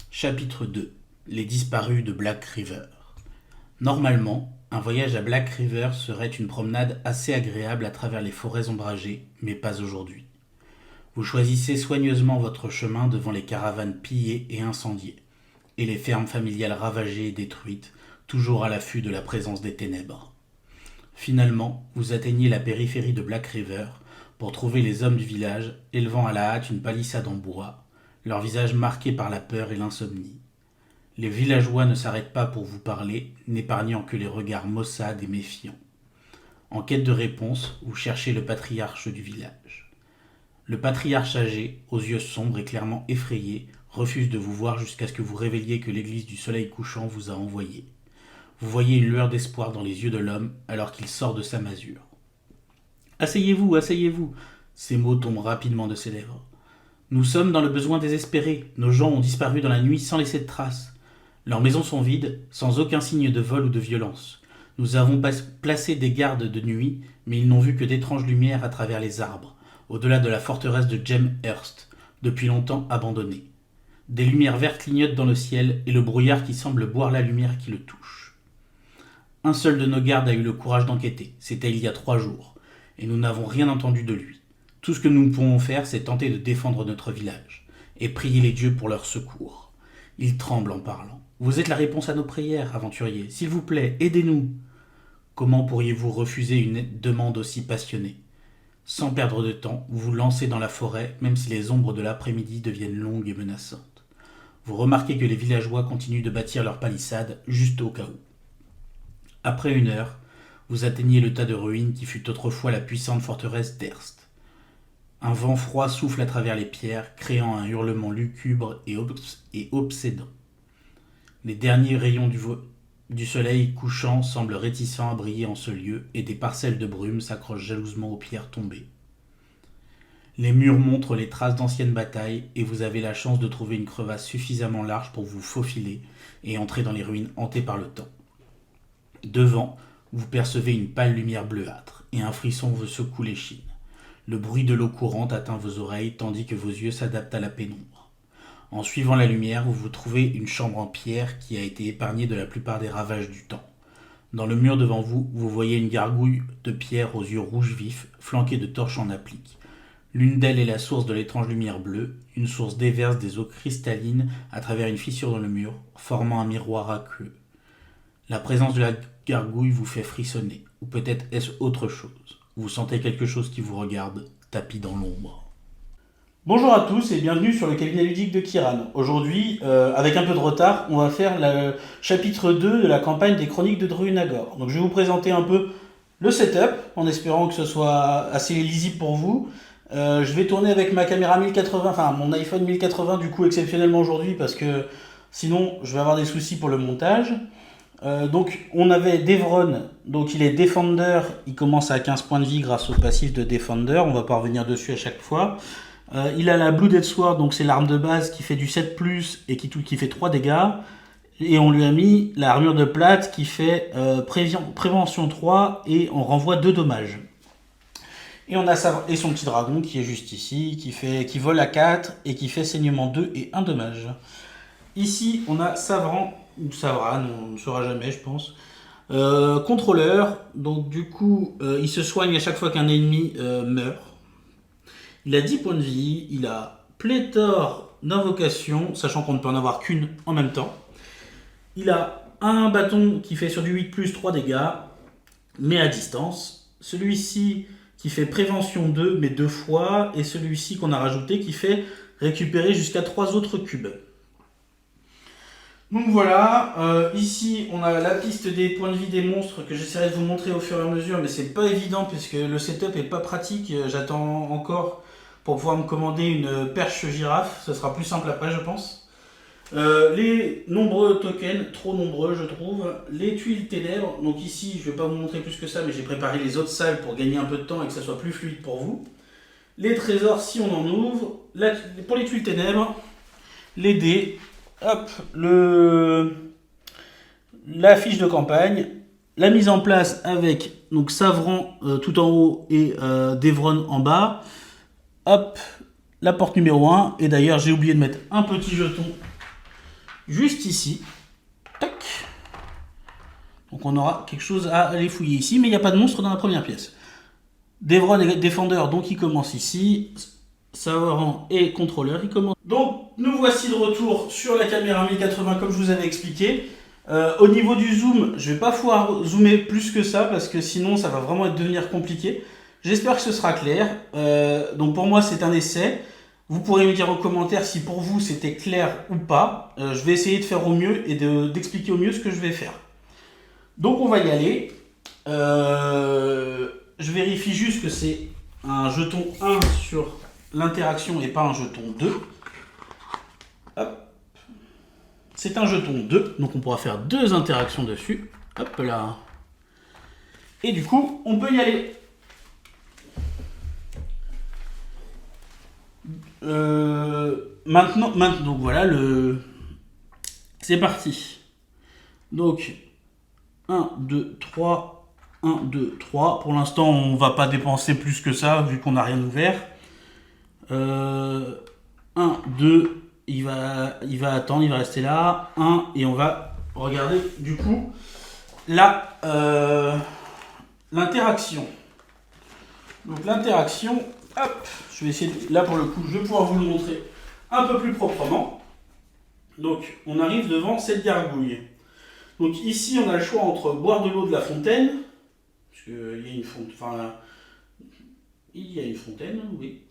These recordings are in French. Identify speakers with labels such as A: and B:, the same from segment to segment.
A: Chapitre 2. Les disparus de Black River. Normalement, un voyage à Black River serait une promenade assez agréable à travers les forêts ombragées, mais pas aujourd'hui. Vous choisissez soigneusement votre chemin devant les caravanes pillées et incendiées, et les fermes familiales ravagées et détruites, toujours à l'affût de la présence des ténèbres. Finalement, vous atteignez la périphérie de Black River pour trouver les hommes du village élevant à la hâte une palissade en bois, leurs visages marqués par la peur et l'insomnie. Les villageois ne s'arrêtent pas pour vous parler, n'épargnant que les regards maussades et méfiants. En quête de réponse, vous cherchez le patriarche du village. Le patriarche âgé, aux yeux sombres et clairement effrayés, refuse de vous voir jusqu'à ce que vous révéliez que l'église du soleil couchant vous a envoyé. Vous voyez une lueur d'espoir dans les yeux de l'homme alors qu'il sort de sa masure. « Asseyez-vous, asseyez-vous !» Ces mots tombent rapidement de ses lèvres. « Nous sommes dans le besoin désespéré. Nos gens ont disparu dans la nuit sans laisser de traces. Leurs maisons sont vides, sans aucun signe de vol ou de violence. Nous avons placé des gardes de nuit, mais ils n'ont vu que d'étranges lumières à travers les arbres, au-delà de la forteresse de Jameshurst, depuis longtemps abandonnée. Des lumières vertes clignotent dans le ciel et le brouillard qui semble boire la lumière qui le touche. Un seul de nos gardes a eu le courage d'enquêter. C'était il y a 3 jours, et nous n'avons rien entendu de lui. Tout ce que nous pouvons faire, c'est tenter de défendre notre village, et prier les dieux pour leur secours. » Il tremble en parlant. « Vous êtes la réponse à nos prières, aventurier. S'il vous plaît, aidez-nous. » Comment pourriez-vous refuser une demande aussi passionnée ? Sans perdre de temps, vous vous lancez dans la forêt, même si les ombres de l'après-midi deviennent longues et menaçantes. Vous remarquez que les villageois continuent de bâtir leur palissade, juste au cas où. Après 1 heure, vous atteignez le tas de ruines qui fut autrefois la puissante forteresse d'Erst. Un vent froid souffle à travers les pierres, créant un hurlement lugubre et obsédant. Les derniers rayons du soleil couchant semblent réticents à briller en ce lieu, et des parcelles de brume s'accrochent jalousement aux pierres tombées. Les murs montrent les traces d'anciennes batailles, et vous avez la chance de trouver une crevasse suffisamment large pour vous faufiler et entrer dans les ruines hantées par le temps. Devant, vous percevez une pâle lumière bleuâtre, et un frisson vous secoue l'échine. Le bruit de l'eau courante atteint vos oreilles tandis que vos yeux s'adaptent à la pénombre. En suivant la lumière, vous trouvez une chambre en pierre qui a été épargnée de la plupart des ravages du temps. Dans le mur devant vous, vous voyez une gargouille de pierre aux yeux rouges vifs, flanquée de torches en applique. L'une d'elles est la source de l'étrange lumière bleue, une source déverse des eaux cristallines à travers une fissure dans le mur, formant un miroir aqueux. La présence de la gargouille vous fait frissonner, ou peut-être est-ce autre chose. Vous sentez quelque chose qui vous regarde, tapi dans l'ombre. Bonjour à tous et bienvenue sur le cabinet ludique de Kiran. Aujourd'hui, avec un peu de retard, on va faire le chapitre 2 de la campagne des chroniques de Druunagor. Donc je vais vous présenter un peu le setup, en espérant que ce soit assez lisible pour vous. Je vais tourner avec ma caméra 1080, enfin mon iPhone 1080 du coup exceptionnellement aujourd'hui parce que sinon je vais avoir des soucis pour le montage. Donc on avait Devron, donc il est Defender, il commence à 15 points de vie grâce au passif de Defender, on va pas revenir dessus à chaque fois. Il a la Blooded Sword, donc c'est l'arme de base qui fait du 7+, et qui fait 3 dégâts. Et on lui a mis l'armure de plate qui fait prévention 3 et on renvoie 2 dommages. Et on a son petit dragon qui est juste ici, qui vole à 4 et qui fait saignement 2 et 1 dommage. Ici on a Savran, ou Savran, on ne saura jamais je pense. Contrôleur, donc du coup il se soigne à chaque fois qu'un ennemi meurt. Il a 10 points de vie, il a pléthore d'invocations, sachant qu'on ne peut en avoir qu'une en même temps. Il a un bâton qui fait sur du 8+, 3 dégâts, mais à distance. Celui-ci qui fait prévention 2, mais 2 fois, et celui-ci qu'on a rajouté qui fait récupérer jusqu'à 3 autres cubes. Donc voilà, ici on a la piste des points de vie des monstres que j'essaierai de vous montrer au fur et à mesure, mais c'est pas évident puisque le setup est pas pratique. J'attends encore pour pouvoir me commander une perche girafe, ce sera plus simple après je pense. Les nombreux tokens, trop nombreux je trouve. Les tuiles ténèbres, donc ici je vais pas vous montrer plus que ça, mais j'ai préparé les autres salles pour gagner un peu de temps et que ça soit plus fluide pour vous. Les trésors si on en ouvre, pour les tuiles ténèbres, les dés. Hop, la fiche de campagne, la mise en place avec donc Savran tout en haut et Devron en bas. Hop, la porte numéro 1. Et d'ailleurs, j'ai oublié de mettre un petit jeton juste ici. Tac. Donc on aura quelque chose à aller fouiller ici, mais il n'y a pas de monstre dans la première pièce. Devron est défendeur, donc il commence ici. Savran est contrôleur, il commence. Donc nous voici de retour sur la caméra 1080 comme je vous avais expliqué. Au niveau du zoom, je vais pas pouvoir zoomer plus que ça parce que sinon ça va vraiment devenir compliqué. J'espère que ce sera clair. Donc pour moi c'est un essai. Vous pourrez me dire en commentaire si pour vous c'était clair ou pas. Je vais essayer de faire au mieux et d'expliquer au mieux ce que je vais faire. Donc on va y aller. Je vérifie juste que c'est un jeton 1 sur l'interaction et pas un jeton 2. Hop. C'est un jeton 2, donc on pourra faire 2 interactions dessus. Hop là. Et du coup, on peut y aller. Maintenant, donc voilà, c'est parti. Donc, 1, 2, 3, 1, 2, 3. Pour l'instant, on va pas dépenser plus que ça, vu qu'on n'a rien ouvert. 1, 2, il va attendre, il va rester là. 1, et on va regarder, du coup, là, l'interaction. Donc l'interaction, hop, je vais essayer, là pour le coup, je vais pouvoir vous le montrer un peu plus proprement. Donc, on arrive devant cette gargouille. Donc ici, on a le choix entre boire de l'eau de la fontaine, parce qu'il y a une fontaine, enfin, il y a une fontaine, oui.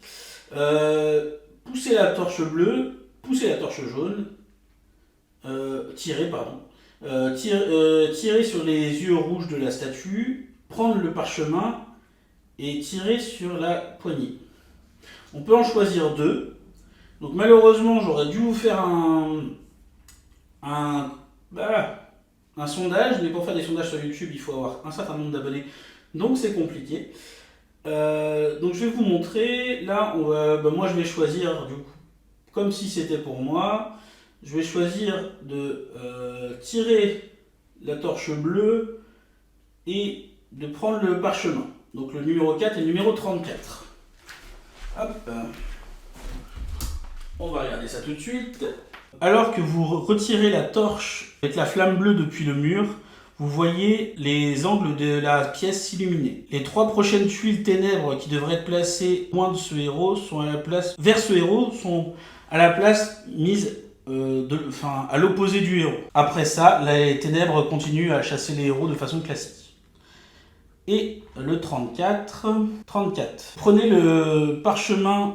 A: Pousser la torche bleue, pousser la torche jaune, tirer sur les yeux rouges de la statue, prendre le parchemin et tirer sur la poignée. On peut en choisir 2. Donc malheureusement, j'aurais dû vous faire un sondage, mais pour faire des sondages sur YouTube, il faut avoir un certain nombre d'abonnés, donc c'est compliqué. Donc je vais vous montrer, là, moi je vais choisir, du coup, comme si c'était pour moi, je vais choisir de tirer la torche bleue et de prendre le parchemin. Donc le numéro 4 et le numéro 34. Hop. On va regarder ça tout de suite. Alors que vous retirez la torche avec la flamme bleue depuis le mur, vous voyez les angles de la pièce s'illuminer. Les 3 prochaines tuiles ténèbres qui devraient être placées loin de ce héros sont à la place, vers ce héros sont à la place mise à l'opposé du héros. Après ça, les ténèbres continuent à chasser les héros de façon classique. Et le 34. Prenez le parchemin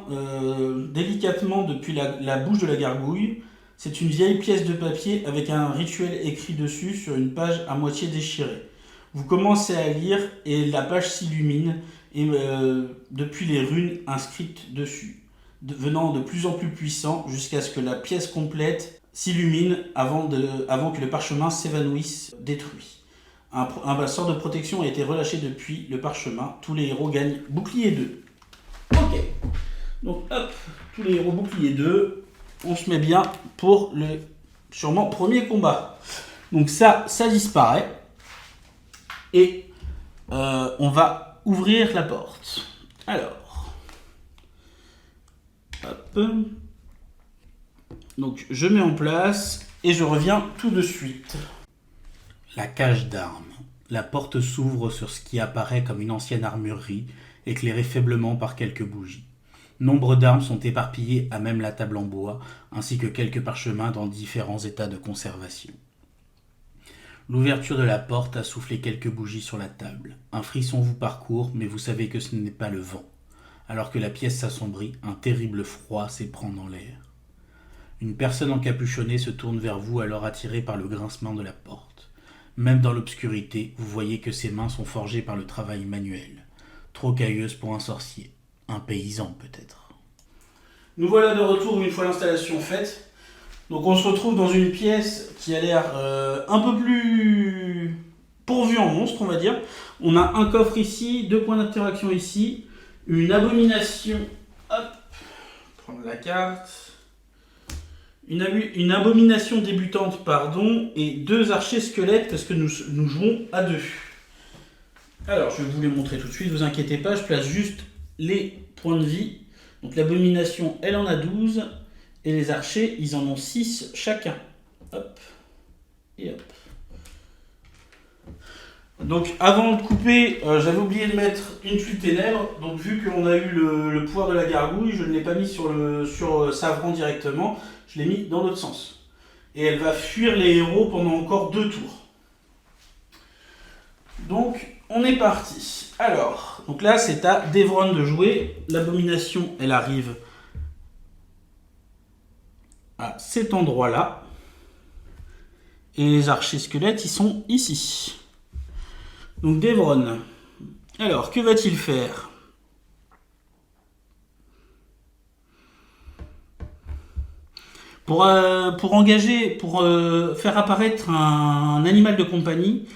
A: délicatement depuis la bouche de la gargouille. C'est une vieille pièce de papier avec un rituel écrit dessus sur une page à moitié déchirée. Vous commencez à lire et la page s'illumine depuis les runes inscrites dessus, devenant de plus en plus puissant jusqu'à ce que la pièce complète s'illumine avant que le parchemin s'évanouisse détruit. Un sort de protection a été relâché depuis le parchemin. Tous les héros gagnent bouclier 2. Ok. Donc hop, tous les héros bouclier 2. On se met bien pour le sûrement premier combat. Donc ça disparaît. Et on va ouvrir la porte. Alors. Hop. Donc je mets en place et je reviens tout de suite. La cage d'armes. La porte s'ouvre sur ce qui apparaît comme une ancienne armurerie, éclairée faiblement par quelques bougies. Nombre d'armes sont éparpillées à même la table en bois, ainsi que quelques parchemins dans différents états de conservation. L'ouverture de la porte a soufflé quelques bougies sur la table. Un frisson vous parcourt, mais vous savez que ce n'est pas le vent. Alors que la pièce s'assombrit, un terrible froid s'éprend dans l'air. Une personne encapuchonnée se tourne vers vous, alors attirée par le grincement de la porte. Même dans l'obscurité, vous voyez que ses mains sont forgées par le travail manuel. Trop cailleuse pour un sorcier. Un paysan peut-être. Nous voilà de retour une fois l'installation faite. Donc on se retrouve dans une pièce qui a l'air un peu plus pourvue en monstre, on va dire. On a un coffre ici, 2 points d'interaction ici, une abomination. Hop, prendre la carte. Une abomination débutante, pardon, et 2 archers squelettes parce que nous jouons à 2. Alors, je vais vous les montrer tout de suite, vous inquiétez pas, je place juste les points de vie. Donc l'abomination, elle en a 12, et les archers, ils en ont 6 chacun. Hop, et hop. Donc avant de couper, j'avais oublié de mettre une flûte ténèbres. Donc vu qu'on a eu le pouvoir de la gargouille, je ne l'ai pas mis sur Savran directement, je l'ai mis dans l'autre sens. Et elle va fuir les héros pendant encore 2 tours. Donc on est parti. Alors, donc là c'est à Devron de jouer. L'abomination, elle arrive à cet endroit-là. Et les archers squelettes, ils sont ici. Donc Devron. Alors, que va-t-il faire? Pour faire apparaître un animal de compagnie,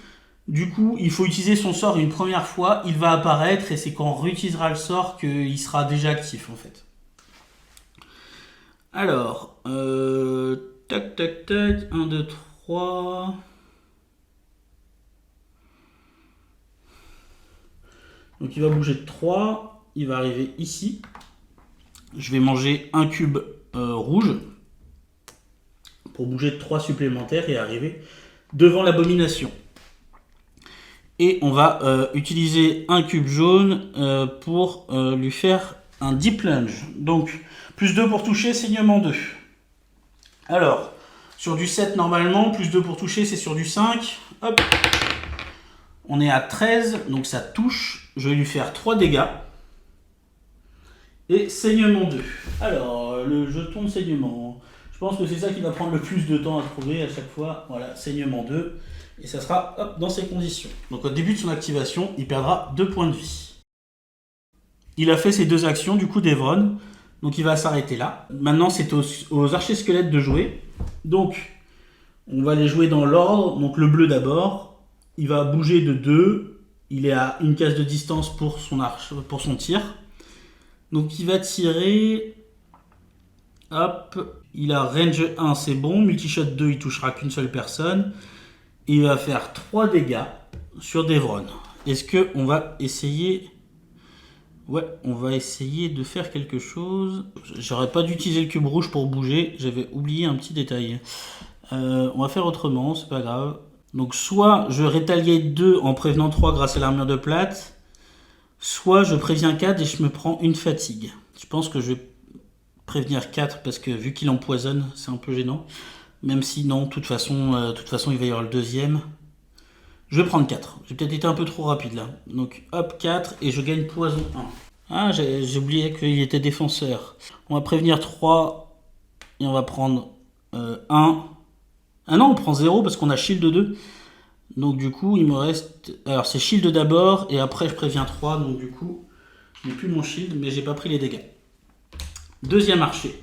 A: du coup, il faut utiliser son sort une première fois, il va apparaître et c'est quand on réutilisera le sort qu'il sera déjà actif en fait. Alors, tac tac tac, 1, 2, 3... Donc il va bouger de 3, il va arriver ici. Je vais manger un cube rouge pour bouger de 3 supplémentaires et arriver devant l'abomination. Et on va utiliser un cube jaune pour lui faire un deep plunge. Donc plus 2 pour toucher, saignement 2. Alors, sur du 7 normalement, plus 2 pour toucher, c'est sur du 5. Hop. On est à 13, donc ça touche. Je vais lui faire 3 dégâts. Et saignement 2. Alors, le jeton de saignement. Je pense que c'est ça qui va prendre le plus de temps à trouver à chaque fois. Voilà, saignement 2. Et ça sera hop, dans ces conditions. Donc au début de son activation, il perdra 2 points de vie. Il a fait ses 2 actions, du coup Devron. Donc il va s'arrêter là. Maintenant, c'est aux archers squelettes de jouer. Donc, on va les jouer dans l'ordre. Donc le bleu d'abord. Il va bouger de 2. Il est à une case de distance pour son tir. Donc il va tirer. Hop. Il a range 1, c'est bon. Multishot 2, il touchera qu'une seule personne. Il va faire 3 dégâts sur Devron. Est-ce qu'on va essayer... Ouais, on va essayer de faire quelque chose. J'aurais pas dû utiliser le cube rouge pour bouger. J'avais oublié un petit détail. On va faire autrement, c'est pas grave. Donc soit je rétaliate 2 en prévenant 3 grâce à l'armure de plate, soit je préviens 4 et je me prends une fatigue. Je pense que je vais prévenir 4 parce que vu qu'il empoisonne, c'est un peu gênant. Même si non, de toute façon il va y avoir le deuxième. Je vais prendre 4. J'ai peut-être été un peu trop rapide là. Donc hop, 4 et je gagne poison 1. Ah, j'ai oublié qu'il était défenseur. On va prévenir 3 et on va prendre 1. Ah non, on prend 0 parce qu'on a shield 2. Donc du coup, il me reste... Alors c'est shield d'abord et après je préviens 3. Donc du coup, je n'ai plus mon shield mais j'ai pas pris les dégâts. Deuxième archer.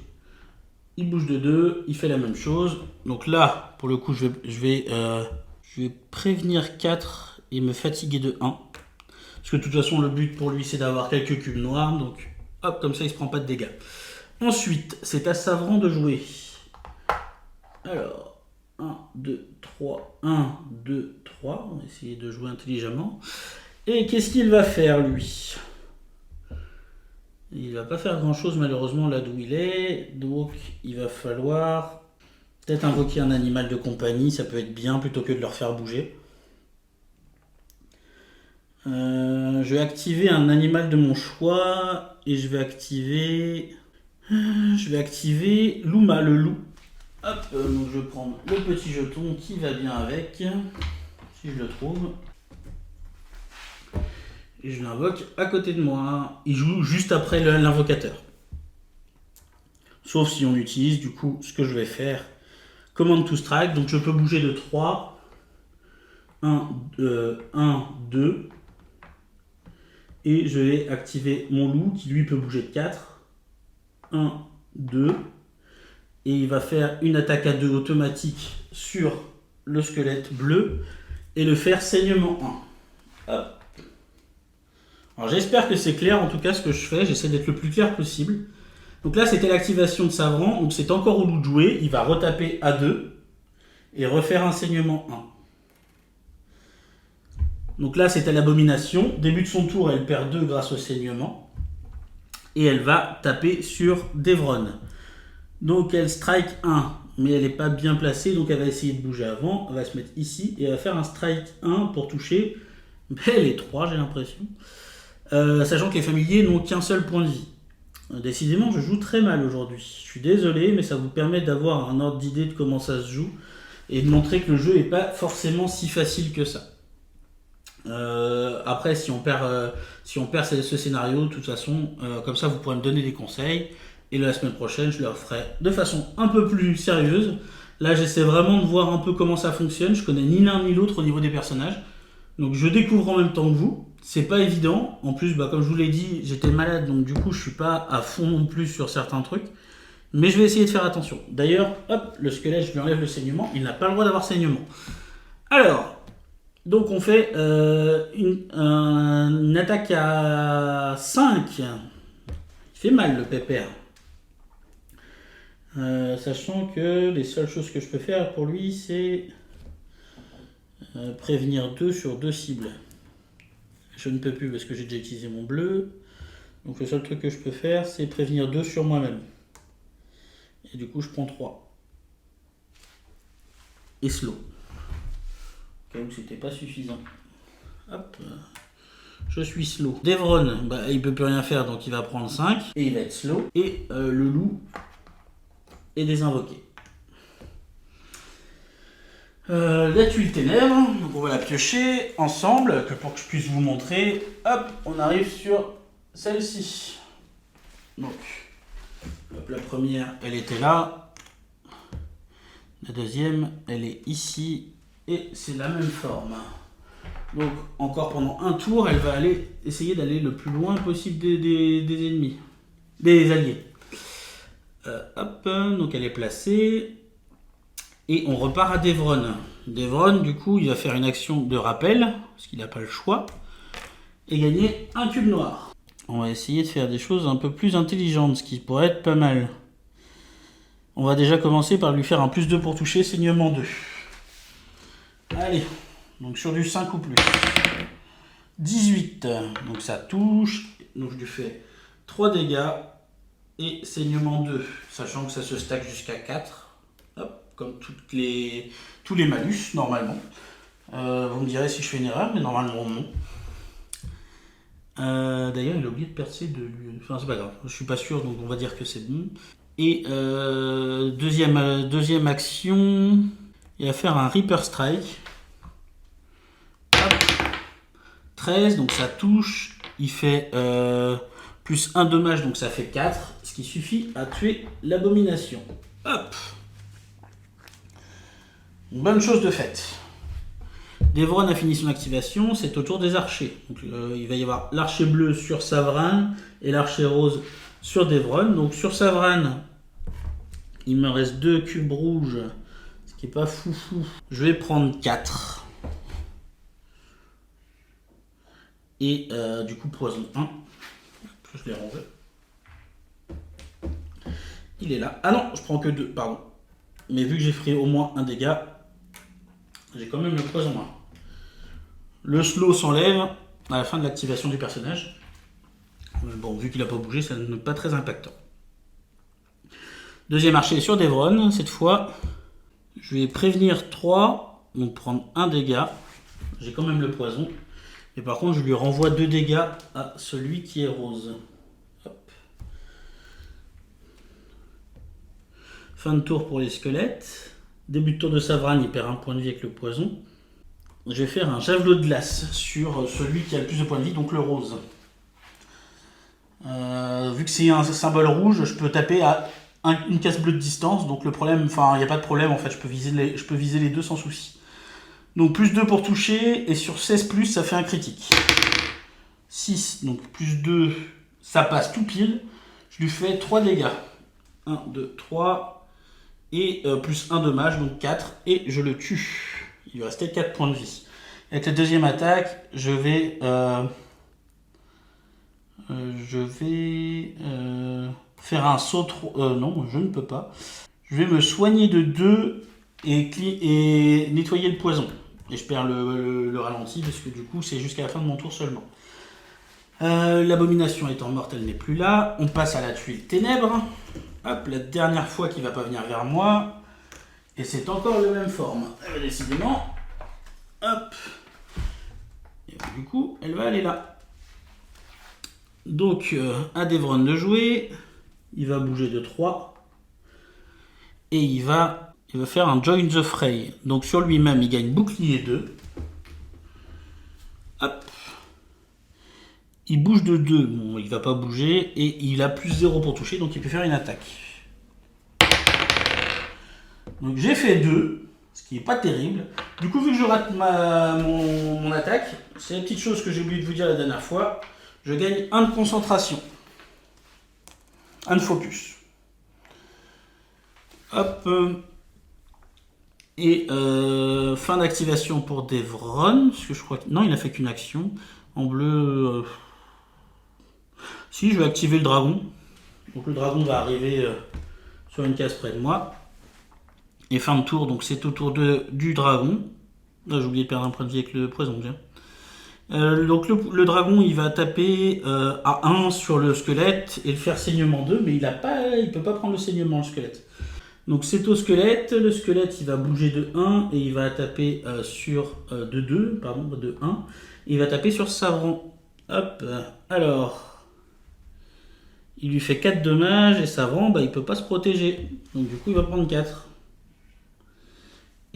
A: Il bouge de 2, il fait la même chose. Donc là, pour le coup, je vais prévenir 4 et me fatiguer de 1. Parce que de toute façon, le but pour lui, c'est d'avoir quelques cubes noirs. Donc hop, comme ça, il ne se prend pas de dégâts. Ensuite, c'est à Savran de jouer. Alors... 1, 2, 3, 1, 2, 3. On va essayer de jouer intelligemment. Et qu'est-ce qu'il va faire, lui? Il va pas faire grand-chose, malheureusement, là d'où il est. Donc, il va falloir peut-être invoquer un animal de compagnie. Ça peut être bien, plutôt que de leur faire bouger. Je vais activer un animal de mon choix. Et je vais activer... Luma, le loup. Hop, donc je vais prendre le petit jeton qui va bien avec, si je le trouve. Et je l'invoque à côté de moi. Il joue juste après l'invocateur. Sauf si on utilise, du coup, ce que je vais faire. Command to strike, donc je peux bouger de 3. 1, 2. Et je vais activer mon loup, qui lui peut bouger de 4. 1, 2. Et il va faire une attaque à 2 automatique sur le squelette bleu et le faire saignement 1. Hop. Alors j'espère que c'est clair en tout cas ce que je fais. J'essaie d'être le plus clair possible. Donc là, c'était l'activation de Savran, donc c'est encore au loup de jouer. Il va retaper A2 et refaire un saignement 1. Donc là, c'était l'abomination. Début de son tour, elle perd 2 grâce au saignement. Et elle va taper sur Devron. Donc elle strike 1, mais elle n'est pas bien placée, donc elle va essayer de bouger avant. Elle va se mettre ici et elle va faire un strike 1 pour toucher. Mais les 3, j'ai l'impression. Sachant que les familiers n'ont qu'un seul point de vie. Décidément, je joue très mal aujourd'hui. Je suis désolé, mais ça vous permet d'avoir un ordre d'idée de comment ça se joue et de montrer que le jeu n'est pas forcément si facile que ça. Après, si on perd ce scénario, de toute façon, comme ça, vous pourrez me donner des conseils. Et la semaine prochaine, je le referai de façon un peu plus sérieuse. Là, j'essaie vraiment de voir un peu comment ça fonctionne. Je connais ni l'un ni l'autre au niveau des personnages. Donc, je découvre en même temps que vous. C'est pas évident. En plus, comme je vous l'ai dit, j'étais malade. Donc, du coup, je suis pas à fond non plus sur certains trucs. Mais je vais essayer de faire attention. D'ailleurs, hop, le squelette, je lui enlève le saignement. Il n'a pas le droit d'avoir saignement. Alors, donc on fait une attaque à 5. Il fait mal le pépère. Sachant que les seules choses que je peux faire pour lui, c'est prévenir 2 sur 2 cibles. Je ne peux plus parce que j'ai déjà utilisé mon bleu. Donc le seul truc que je peux faire, c'est prévenir 2 sur moi-même. Et du coup, je prends 3. Et slow. Au cas où c'était pas suffisant. Hop. Je suis slow. Devron, il peut plus rien faire, donc il va prendre 5. Et il va être slow. Et le loup est désinvoqué. La tuile ténèbres, donc on va la piocher ensemble, pour que je puisse vous montrer. Hop, on arrive sur celle-ci. Donc, hop, la première, elle était là. La deuxième, elle est ici. Et c'est la même forme. Donc, encore pendant un tour, elle va essayer d'aller le plus loin possible des ennemis. Des alliés. Hop, donc elle est placée. Et on repart à Devron. Devron, du coup, il va faire une action de rappel, parce qu'il n'a pas le choix, et gagner un cube noir. On va essayer de faire des choses un peu plus intelligentes, ce qui pourrait être pas mal. On va déjà commencer par lui faire un +2 pour toucher, saignement 2. Allez, donc sur du 5 ou plus. 18, donc ça touche, donc je lui fais 3 dégâts et saignement 2, sachant que ça se stack jusqu'à 4. Hop, comme tous les malus, normalement. Vous me direz si je fais une erreur, mais normalement non. D'ailleurs, il a oublié de percer de lui. Enfin, c'est pas grave, je suis pas sûr, donc on va dire que c'est bon. Et deuxième action, il va faire un Reaper Strike. Hop. 13, donc ça touche. Il fait plus 1 dommage, donc ça fait 4, ce qui suffit à tuer l'abomination. Hop. Une bonne chose de faite. Devron a fini son activation, c'est au tour des archers. Donc, il va y avoir l'archer bleu sur Savran et l'archer rose sur Devron. Donc sur Savran, il me reste 2 cubes rouges, ce qui n'est pas foufou. Je vais prendre 4. Et du coup, poison 1. Je l'ai rangé. Il est là. Ah non, je prends que 2, pardon. Mais vu que j'ai fait au moins un dégât, j'ai quand même le poison 1. Le slow s'enlève à la fin de l'activation du personnage. Bon, vu qu'il n'a pas bougé, ça n'est pas très impactant. Deuxième archer sur Devron. Cette fois, je vais prévenir 3, donc prendre 1 dégât. J'ai quand même le poison. Et par contre, je lui renvoie 2 dégâts à celui qui est rose. Hop. Fin de tour pour les squelettes. Début de tour de Savran, il perd 1 point de vie avec le poison. Je vais faire un javelot de glace sur celui qui a le plus de points de vie, donc le rose. Vu que c'est un symbole rouge, je peux taper à une case bleue de distance, donc le problème, enfin il n'y a pas de problème en fait, je peux viser les deux sans souci. Donc plus 2 pour toucher, et sur 16+, ça fait un critique. 6, donc plus 2, ça passe tout pile. Je lui fais 3 dégâts. 1, 2, 3, et plus 1 dommage, donc 4, et je le tue. Il lui restait 4 points de vie. Avec la deuxième attaque, je vais faire un saut... non, je ne peux pas. Je vais me soigner de 2 et nettoyer le poison. Et je perds le ralenti parce que du coup c'est jusqu'à la fin de mon tour seulement. L'abomination étant morte, elle n'est plus là. On passe à la tuile ténèbres. Hop, la dernière fois qu'il va pas venir vers moi. Et c'est encore la même forme. Décidément. Hop. Et du coup, elle va aller là. Donc, à Devron de jouer. Il va bouger de 3. Et il va faire un Join the Fray. Donc sur lui-même, il gagne bouclier 2. Hop. Il bouge de 2. Bon, il va pas bouger. Et il a plus 0 pour toucher. Donc il peut faire une attaque. Donc j'ai fait 2. Ce qui n'est pas terrible. Du coup, vu que je rate mon attaque, c'est la petite chose que j'ai oublié de vous dire la dernière fois. Je gagne 1 de concentration. 1 de focus. Hop. Et fin d'activation pour Devron. Parce que je crois que... Non, il a fait qu'une action. En bleu... Si, je vais activer le dragon. Donc le dragon va arriver sur une case près de moi. Et fin de tour, donc c'est au tour du dragon. Là, j'ai oublié de perdre un point de vie avec le poison, bien. Donc le dragon, il va taper à 1 sur le squelette et le faire saignement 2, mais il peut pas prendre le saignement, le squelette. Donc c'est au squelette, le squelette il va bouger de 1 et il va taper de 2, de 1, et il va taper sur Savran. Hop, alors, il lui fait 4 dommages et Savran, il peut pas se protéger, donc du coup il va prendre 4.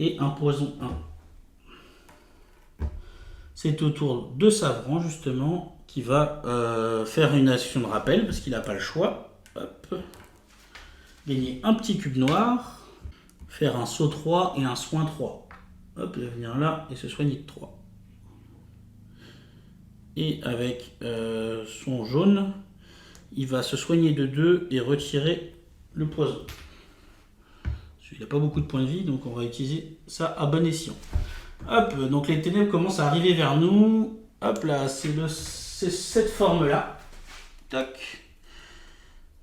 A: Et un poison 1. C'est au tour de Savran justement qui va faire une action de rappel parce qu'il n'a pas le choix. Hop. Gagner un petit cube noir, faire un saut 3 et un soin 3. Hop, il va venir là et se soigner de 3. Et avec son jaune, il va se soigner de 2 et retirer le poison. Il n'a pas beaucoup de points de vie, donc on va utiliser ça à bon escient. Hop, donc les ténèbres commencent à arriver vers nous. Hop là, c'est cette forme-là. Tac.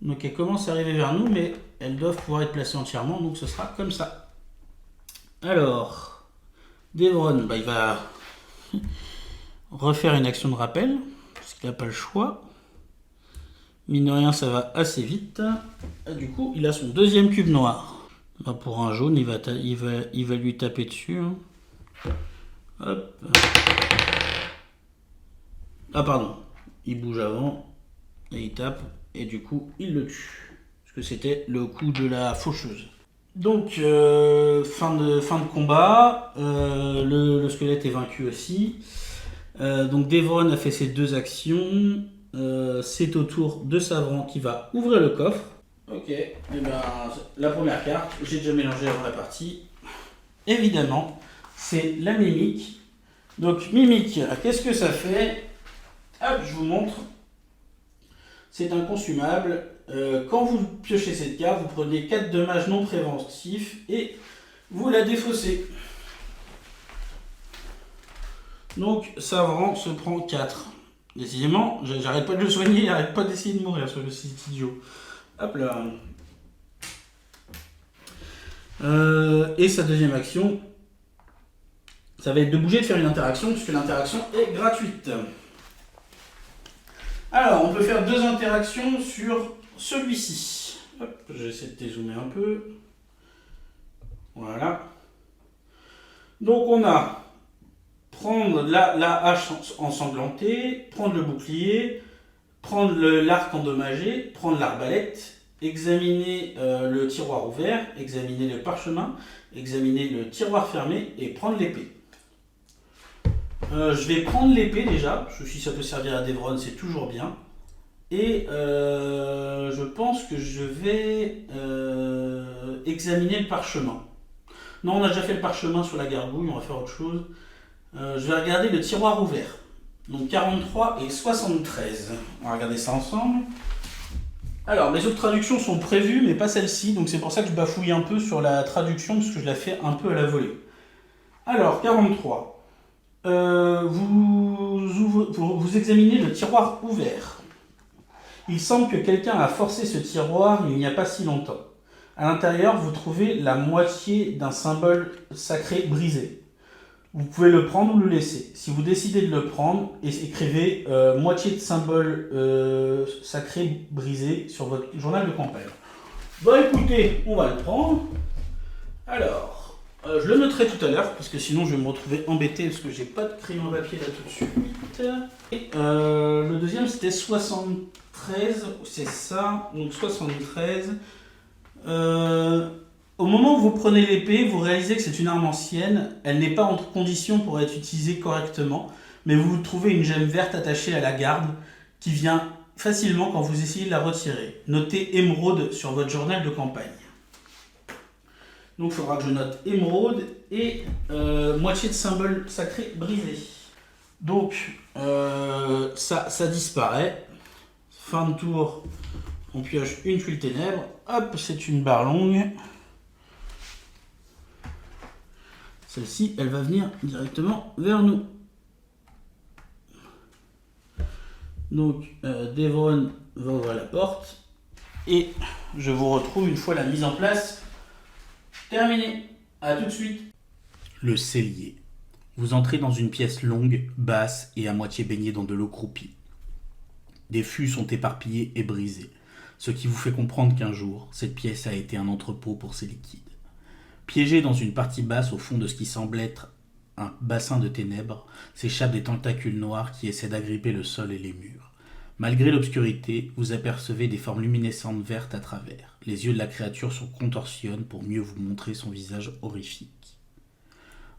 A: Donc elles commencent à arriver vers nous, mais elles doivent pouvoir être placées entièrement, donc ce sera comme ça. Alors, Devron, il va refaire une action de rappel, parce qu'il n'a pas le choix. Mine de rien, ça va assez vite. Et du coup, il a son deuxième cube noir. Pour un jaune, il va lui taper dessus. Hop. Ah pardon, il bouge avant et il tape et du coup il le tue. Parce que c'était le coup de la faucheuse. Donc fin de combat, le squelette est vaincu aussi. Donc Devron a fait ses 2 actions. C'est au tour de Savran qui va ouvrir le coffre. Ok, et la première carte, j'ai déjà mélangé avant la partie. Évidemment, c'est la mimique. Donc mimique, qu'est-ce que ça fait? Hop, je vous montre. C'est un consumable. Quand vous piochez cette carte, vous prenez 4 dommages non préventifs et vous la défaussez. Donc Savran se prend 4. Décidément, j'arrête pas de le soigner, j'arrête pas d'essayer de mourir sur le site idiot. Hop là. Et sa deuxième action, ça va être de bouger, de faire une interaction, puisque l'interaction est gratuite. Alors, on peut faire 2 interactions sur celui-ci. Hop, j'essaie de dézoomer un peu. Voilà. Donc on a prendre la hache ensanglantée, prendre le bouclier, prendre l'arc endommagé, prendre l'arbalète, examiner le tiroir ouvert, examiner le parchemin, examiner le tiroir fermé et prendre l'épée. Je vais prendre l'épée déjà, si ça peut servir à Devron, c'est toujours bien. Et je pense que je vais examiner le parchemin. Non, on a déjà fait le parchemin sur la gargouille, on va faire autre chose. Je vais regarder le tiroir ouvert. Donc 43 et 73. On va regarder ça ensemble. Alors, les autres traductions sont prévues, mais pas celle-ci. Donc c'est pour ça que je bafouille un peu sur la traduction, parce que je la fais un peu à la volée. Alors, 43. Vous examinez le tiroir ouvert. Il semble que quelqu'un a forcé ce tiroir il n'y a pas si longtemps. À l'intérieur, vous trouvez la moitié d'un symbole sacré brisé. Vous pouvez le prendre ou le laisser. Si vous décidez de le prendre, écrivez moitié de symbole sacré brisé sur votre journal de campagne. Bon écoutez, on va le prendre. Alors, je le noterai tout à l'heure, parce que sinon je vais me retrouver embêté, parce que j'ai pas de crayon à papier là tout de suite. Et le deuxième c'était 73, c'est ça, donc 73. Au moment où vous prenez l'épée, vous réalisez que c'est une arme ancienne, elle n'est pas en condition pour être utilisée correctement, mais vous trouvez une gemme verte attachée à la garde qui vient facilement quand vous essayez de la retirer. Notez émeraude sur votre journal de campagne. Donc il faudra que je note émeraude et moitié de symbole sacré brisé. Donc ça disparaît. Fin de tour, on pioche une tuile ténèbres. Hop, c'est une barre longue. Celle-ci, elle va venir directement vers nous. Donc, Devron va ouvrir la porte. Et je vous retrouve une fois la mise en place terminée. A tout de suite. Le cellier. Vous entrez dans une pièce longue, basse et à moitié baignée dans de l'eau croupie. Des fûts sont éparpillés et brisés, ce qui vous fait comprendre qu'un jour, cette pièce a été un entrepôt pour ces liquides. Piégés dans une partie basse au fond de ce qui semble être un bassin de ténèbres, s'échappent des tentacules noirs qui essaient d'agripper le sol et les murs. Malgré l'obscurité, vous apercevez des formes luminescentes vertes à travers. Les yeux de la créature se contorsionnent pour mieux vous montrer son visage horrifique.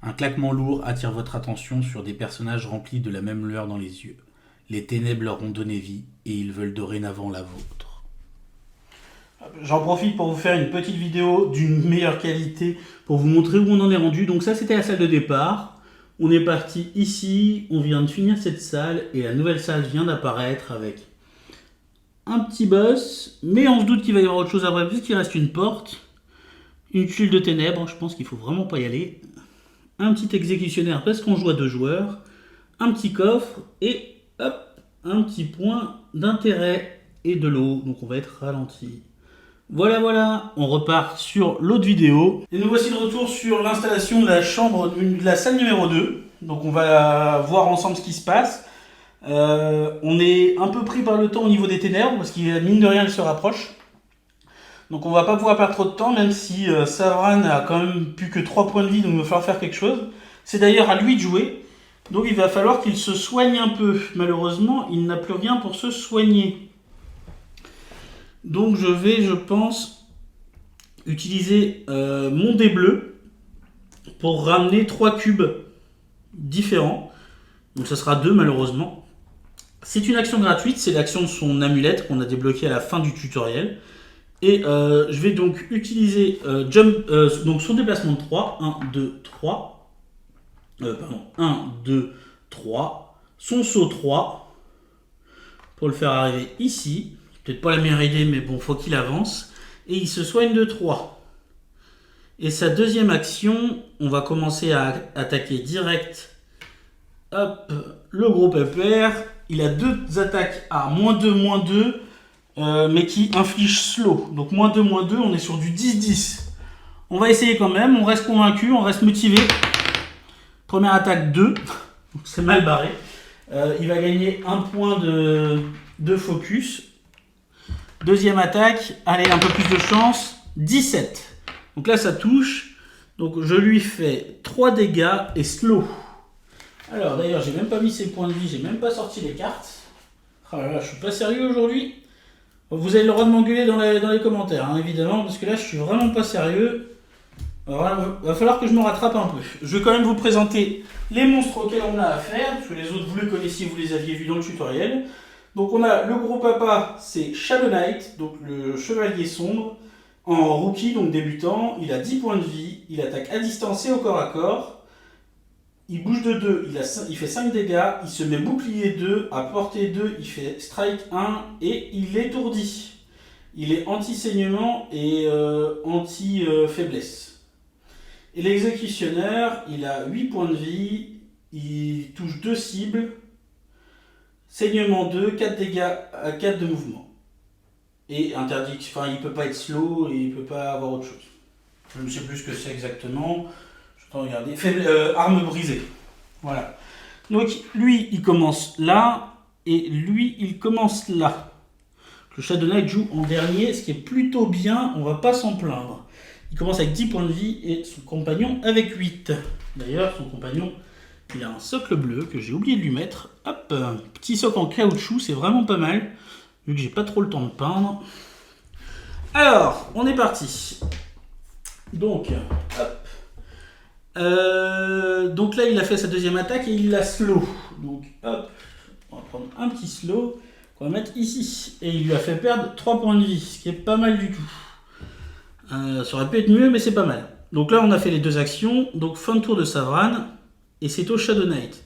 A: Un claquement lourd attire votre attention sur des personnages remplis de la même lueur dans les yeux. Les ténèbres leur ont donné vie et ils veulent dorénavant la vôtre. J'en profite pour vous faire une petite vidéo d'une meilleure qualité pour vous montrer où on en est rendu. Donc ça, c'était la salle de départ. On est parti ici, on vient de finir cette salle et la nouvelle salle vient d'apparaître avec un petit boss. Mais on se doute qu'il va y avoir autre chose après puisqu'il reste une porte, une tuile de ténèbres. Je pense qu'il faut vraiment pas y aller. Un petit exécutionnaire parce qu'on joue à 2 joueurs. Un petit coffre et hop, un petit point d'intérêt et de l'eau. Donc on va être ralenti. Voilà, on repart sur l'autre vidéo. Et nous voici de retour sur l'installation de la chambre, de la salle numéro 2. Donc on va voir ensemble ce qui se passe. On est un peu pris par le temps au niveau des ténèbres, parce qu'il mine de rien, elle se rapproche. Donc on va pas pouvoir perdre trop de temps, même si Savran a quand même plus que 3 points de vie, donc il va falloir faire quelque chose. C'est d'ailleurs à lui de jouer. Donc il va falloir qu'il se soigne un peu. Malheureusement, il n'a plus rien pour se soigner. Donc je vais, je pense, utiliser mon dé bleu pour ramener 3 cubes différents. Donc ça sera 2 malheureusement. C'est une action gratuite, c'est l'action de son amulette qu'on a débloquée à la fin du tutoriel. Et je vais donc utiliser donc son déplacement de 3. 1, 2, 3. 1, 2, 3. Son saut 3 pour le faire arriver ici. Peut-être pas la meilleure idée, mais bon, faut qu'il avance. Et il se soigne de 3. Et sa deuxième action, on va commencer à attaquer direct. Hop, le gros pépère. Il a 2 attaques à -2, -2, mais qui infligent slow. Donc -2, -2, on est sur du 10-10. On va essayer quand même, on reste convaincu, on reste motivé. Première attaque 2, c'est mal barré. Il va gagner 1 point de focus. Deuxième attaque, allez, un peu plus de chance, 17. Donc là, ça touche. Donc je lui fais 3 dégâts et slow. Alors d'ailleurs, j'ai même pas mis ses points de vie, j'ai même pas sorti les cartes. Oh là là, je suis pas sérieux aujourd'hui. Vous avez le droit de m'engueuler dans les commentaires, hein, évidemment, parce que là, je suis vraiment pas sérieux. Alors, il va falloir que je me rattrape un peu. Je vais quand même vous présenter les monstres auxquels on a affaire, parce que les autres, vous les connaissiez, vous les aviez vus dans le tutoriel. Donc on a le gros papa, c'est Shadow Knight, donc le chevalier sombre, en rookie, donc débutant. Il a 10 points de vie, il attaque à distance et au corps à corps. Il bouge de 2, il fait 5 dégâts, il se met bouclier 2, à portée 2, il fait strike 1 et il étourdit. Il est anti-saignement et anti-faiblesse. Et l'exécutionnaire, il a 8 points de vie, il touche 2 cibles. Saignement 2, 4 dégâts à 4 de mouvement. Et interdit, enfin il peut pas être slow et il peut pas avoir autre chose. Je ne sais plus ce que c'est exactement. Je vais regarder. Arme brisée. Voilà. Donc lui il commence là et lui il commence là. Le Shadow Knight joue en dernier, ce qui est plutôt bien, on va pas s'en plaindre. Il commence avec 10 points de vie et son compagnon avec 8. D'ailleurs, son compagnon, il a un socle bleu que j'ai oublié de lui mettre. Hop, un petit socle en caoutchouc, c'est vraiment pas mal, vu que j'ai pas trop le temps de peindre. Alors, on est parti. Donc, hop. Donc là, il a fait sa deuxième attaque et il l'a slow. Donc, hop, on va prendre un petit slow qu'on va mettre ici. Et il lui a fait perdre 3 points de vie, ce qui est pas mal du tout. Ça aurait pu être mieux, mais c'est pas mal. Donc là, on a fait les deux actions. Donc fin de tour de Savran. Et c'est au Shadow Knight.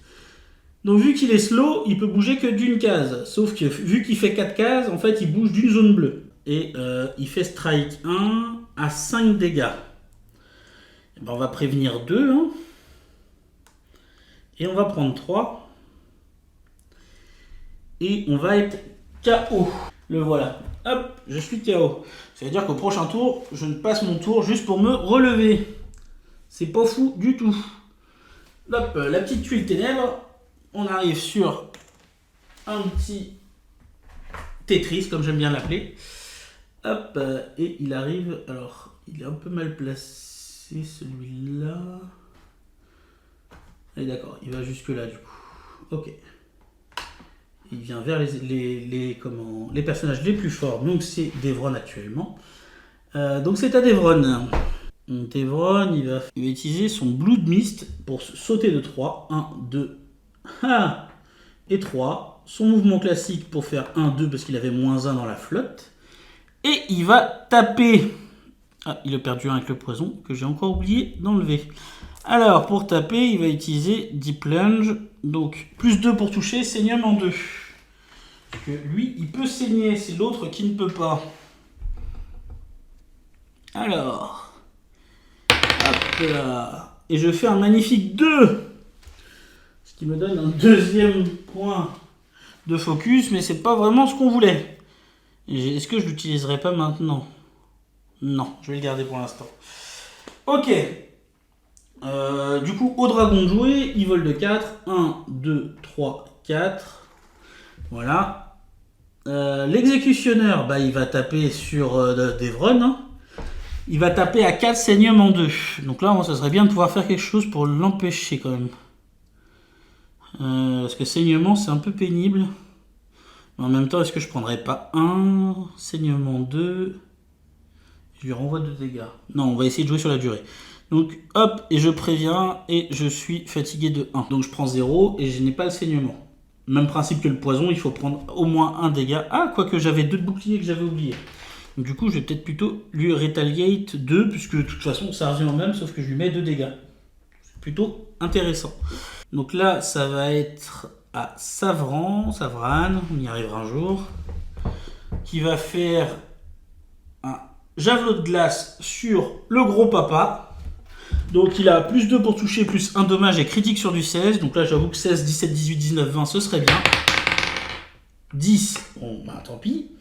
A: Donc vu qu'il est slow, il peut bouger que d'une case. Sauf que vu qu'il fait 4 cases, en fait, il bouge d'une zone bleue. Et il fait strike 1 à 5 dégâts. Et ben, on va prévenir 2. Hein. Et on va prendre 3. Et on va être KO. Le voilà. Hop, je suis KO. Ça veut dire qu'au prochain tour, je ne passe mon tour juste pour me relever. C'est pas fou du tout. Hop, la petite tuile ténèbres. On arrive sur un petit Tetris, comme j'aime bien l'appeler. Hop, et il arrive. Alors, il est un peu mal placé celui-là. Allez, d'accord, il va jusque là du coup. Ok. Il vient vers les personnages les plus forts. Donc c'est Devron actuellement. Donc c'est à Devron. Devron, il va utiliser son Blood Mist pour sauter de 3. 1, 2, et 3. Son mouvement classique pour faire 1, 2 parce qu'il avait moins 1 dans la flotte. Et il va taper. Ah, il a perdu un avec le poison que j'ai encore oublié d'enlever. Alors pour taper, il va utiliser Deep Plunge. Donc plus 2 pour toucher, saignum en 2. Parce que lui, il peut saigner, c'est l'autre qui ne peut pas. Alors, hop là. Et je fais un magnifique 2. Ce qui me donne un deuxième point de focus, mais c'est pas vraiment ce qu'on voulait. Est-ce que je l'utiliserai pas maintenant? Non, je vais le garder pour l'instant. Ok. Du coup, au dragon de jouer, il vole de 4. 1, 2, 3, 4. Voilà. L'exécutionneur, bah, il va taper sur Devron. Hein. Il va taper à 4 saignum en 2. Donc là, ça serait bien de pouvoir faire quelque chose pour l'empêcher quand même. Parce que saignement, c'est un peu pénible. Mais en même temps, est-ce que je prendrais pas un saignement 2? Je lui renvoie 2 dégâts. Non, on va essayer de jouer sur la durée. Donc hop, et je préviens, et je suis fatigué de 1. Donc je prends 0 et je n'ai pas le saignement. Même principe que le poison, il faut prendre au moins un dégât. Ah, quoique j'avais 2 de boucliers que j'avais oublié. Donc du coup, je vais peut-être plutôt lui retaliate 2, puisque de toute façon, ça revient au même, sauf que je lui mets 2 dégâts. C'est plutôt intéressant. Donc là, ça va être à Savran, on y arrivera un jour, qui va faire un javelot de glace sur le gros papa. Donc il a plus 2 pour toucher, plus 1 dommage et critique sur du 16. Donc là j'avoue que 16, 17, 18, 19, 20 ce serait bien. 10, bon bah tant pis.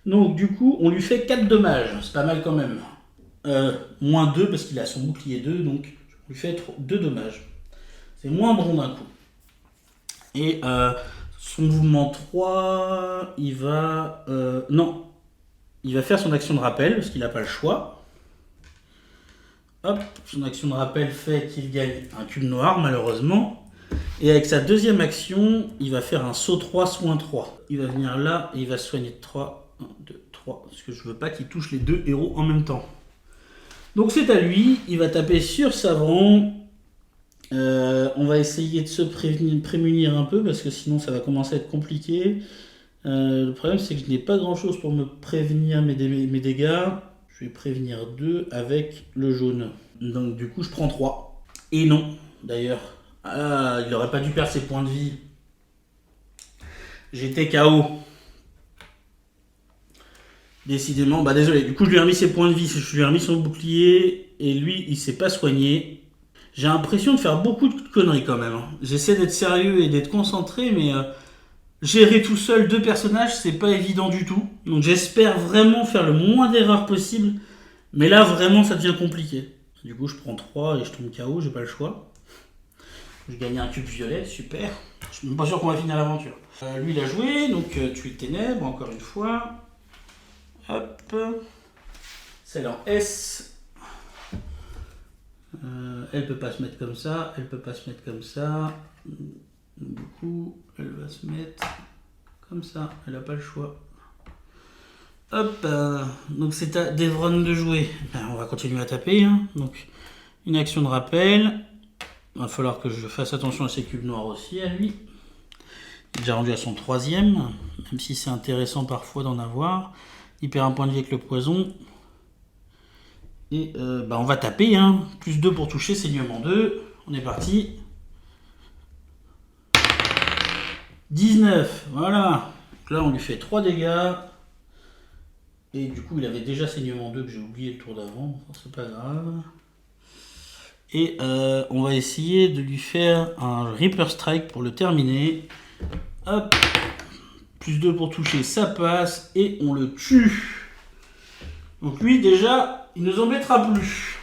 A: Donc du coup on lui fait 4 dommages, c'est pas mal quand même. Moins 2 parce qu'il a son bouclier 2, donc on lui fait 2 dommages. C'est moins bon d'un coup. Et son mouvement 3, il va... non, il va faire son action de rappel parce qu'il n'a pas le choix. Hop, son action de rappel fait qu'il gagne un cube noir, malheureusement. Et avec sa deuxième action, il va faire un saut 3, soin 3. Il va venir là et il va se soigner de 3. 1, 2, 3. Parce que je veux pas qu'il touche les 2 héros en même temps. Donc c'est à lui. Il va taper sur Savran. On va essayer de se prémunir un peu parce que sinon ça va commencer à être compliqué. Le problème c'est que je n'ai pas grand chose pour me prévenir mes dégâts. Je vais prévenir 2 avec le jaune. Donc du coup je prends 3. Et non, d'ailleurs. Ah, il n'aurait pas dû perdre ses points de vie. J'étais KO. Décidément, bah désolé. Du coup je lui ai remis ses points de vie. Je lui ai remis son bouclier. Et lui il s'est pas soigné. J'ai l'impression de faire beaucoup de conneries quand même. J'essaie d'être sérieux et d'être concentré, mais Gérer tout seul 2 personnages, c'est pas évident du tout. Donc j'espère vraiment faire le moins d'erreurs possible. Mais là, vraiment, ça devient compliqué. Du coup, je prends 3 et je tombe KO, j'ai pas le choix. Je gagne un cube violet, super. Je suis même pas sûr qu'on va finir l'aventure. Lui, il a joué, donc tuile ténèbres, encore une fois. Hop. Celle en S. Elle peut pas se mettre comme ça, elle peut pas se mettre comme ça. Du coup, elle va se mettre comme ça, elle a pas le choix. Hop, donc c'est à Devron de jouer. On va continuer à taper. Hein. Donc, une action de rappel. Il va falloir que je fasse attention à ses cubes noirs aussi, à lui. Il est déjà rendu à son 3e, même si c'est intéressant parfois d'en avoir. Il perd un point de vie avec le poison. Et on va taper. Hein. Plus 2 pour toucher, saignement 2. On est parti. 19, voilà. Donc là, on lui fait 3 dégâts. Et du coup, il avait déjà saignement 2 que j'ai oublié le tour d'avant. Enfin, c'est pas grave. Et on va essayer de lui faire un Reaper Strike pour le terminer. Hop. Plus 2 pour toucher, ça passe. Et on le tue. Donc lui, déjà, il nous embêtera plus.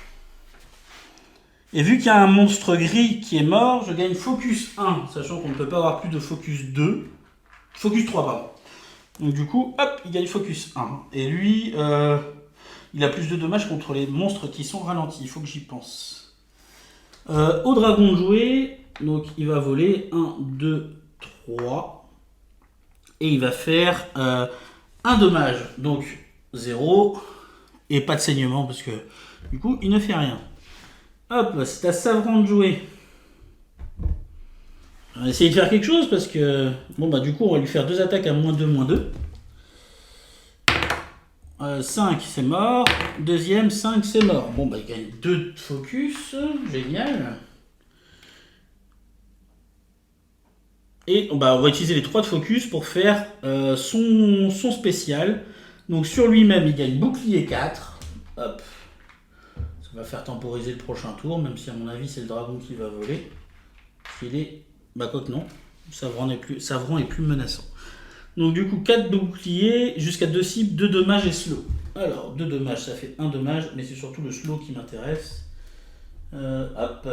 A: Et vu qu'il y a un monstre gris qui est mort, je gagne focus 1, sachant qu'on ne peut pas avoir plus de focus 2. Focus 3, pardon. Donc du coup, hop, il gagne focus 1. Et lui, il a plus de dommages contre les monstres qui sont ralentis. Il faut que j'y pense. Au dragon de jouer, donc il va voler 1, 2, 3. Et il va faire un dommage. Donc 0. Et pas de saignement parce que du coup, il ne fait rien. Hop, c'est à Savran de jouer. On va essayer de faire quelque chose parce que... Bon, du coup, on va lui faire 2 attaques à -2, -2. 5, c'est mort. Deuxième, 5, c'est mort. Bon, il gagne 2 de focus. Génial. Et on va utiliser les 3 de focus pour faire son spécial. Donc, sur lui-même, il gagne bouclier 4. Hop. Ça va faire temporiser le prochain tour, même si à mon avis c'est le dragon qui va voler. Il est... quoique non, Savran est plus menaçant. Donc du coup 4 boucliers, jusqu'à 2 cibles, 2 dommages et slow. Alors 2 dommages, ça fait 1 dommage, mais c'est surtout le slow qui m'intéresse. Hop.